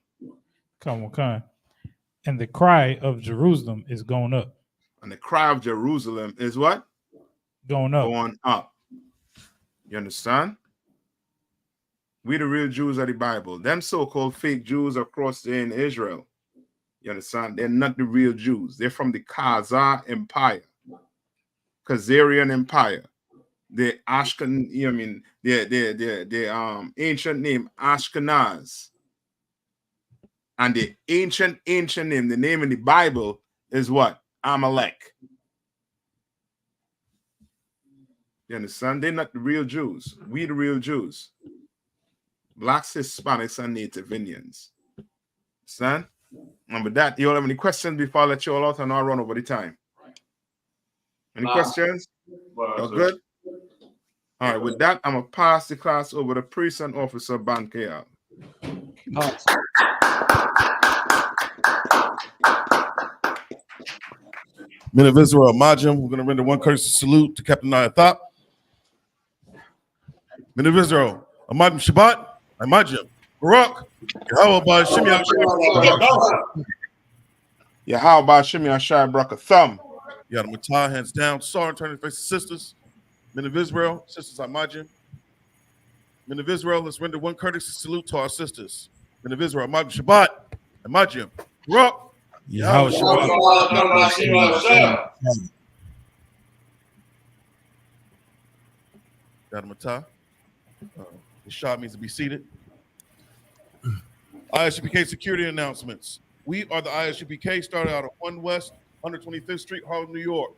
Come on. And the cry of Jerusalem is going up. And the cry of Jerusalem is what? Going up. Going up. You understand? We the real Jews of the Bible. Them so-called fake Jews across there in Israel. You understand? They're not the real Jews. They're from the Khazar Empire. Khazarian Empire. The Ashken, you know what I mean? The ancient name Ashkenaz. And the ancient name, the name in the Bible is what? Amalek. You understand? They're not the real Jews. We the real Jews. Blacks, Hispanics, and Native Indians. Understand? And with that, you all have any questions before I let you all out and I'll run over the time? Any questions? All good? All right, with that, I'm going to pass the class over to Priest and Officer Bankaya. Men of Israel, Majim, we're going to render one courtesy salute to Captain Nayatop. Men of Israel, Majim Shabbat, Majim, Barak, Yahweh Shimei Yahweh Shimei Shai Barak a thumb. Yeah, the Matah, hands down. Sorry, turning face to sisters. Men of Israel, sisters Majim. Men of Israel, let's render one courtesy salute to our sisters. Men of Israel, Majim Shabbat, Majim, Barak. Yahweh Got him a tie. The shot means to be seated. ISUPK security announcements. We are the ISUPK, started out of 1 West, 125th Street, Harlem, New York.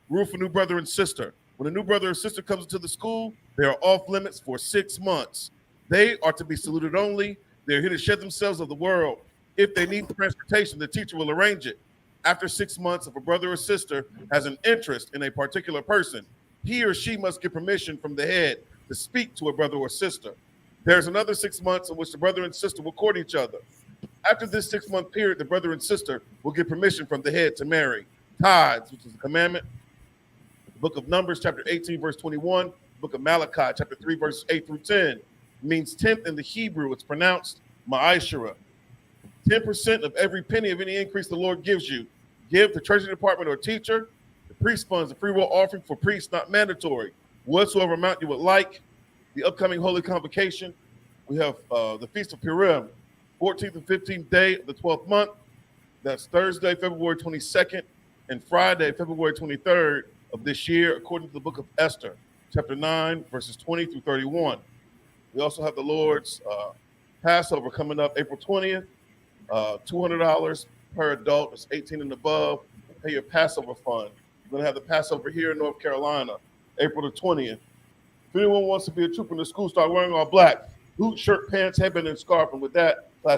Rule for new brother and sister. When a new brother or sister comes into the school, they are off limits for 6 months. They are to be saluted only. They're here to shed themselves of the world. If they need transportation, the teacher will arrange it. After 6 months, if a brother or sister has an interest in a particular person, he or she must get permission from the head to speak to a brother or sister. There's another 6 months in which the brother and sister will court each other. After this 6 month period, the brother and sister will get permission from the head to marry. Tithes, which is a commandment. The book of Numbers, chapter 18, verse 21. The book of Malachi, chapter 3, verse 8 through 10. Means tenth in the Hebrew. It's pronounced ma'ashara. 10% of every penny of any increase the Lord gives you. Give to treasury department or teacher. The priest funds, a free will offering for priests, not mandatory. Whatsoever amount you would like. The upcoming Holy Convocation. We have the Feast of Purim, 14th and 15th day of the 12th month. That's Thursday, February 22nd, and Friday, February 23rd of this year, according to the book of Esther, chapter 9, verses 20 through 31. We also have the Lord's Passover coming up April 20th. $200 per adult. It's 18 and above. Pay your Passover fund. We're going to have the Passover here in North Carolina, April the 20th. If anyone wants to be a trooper in the school, start wearing all black. Boot, shirt, pants, headband, and scarf. And with that,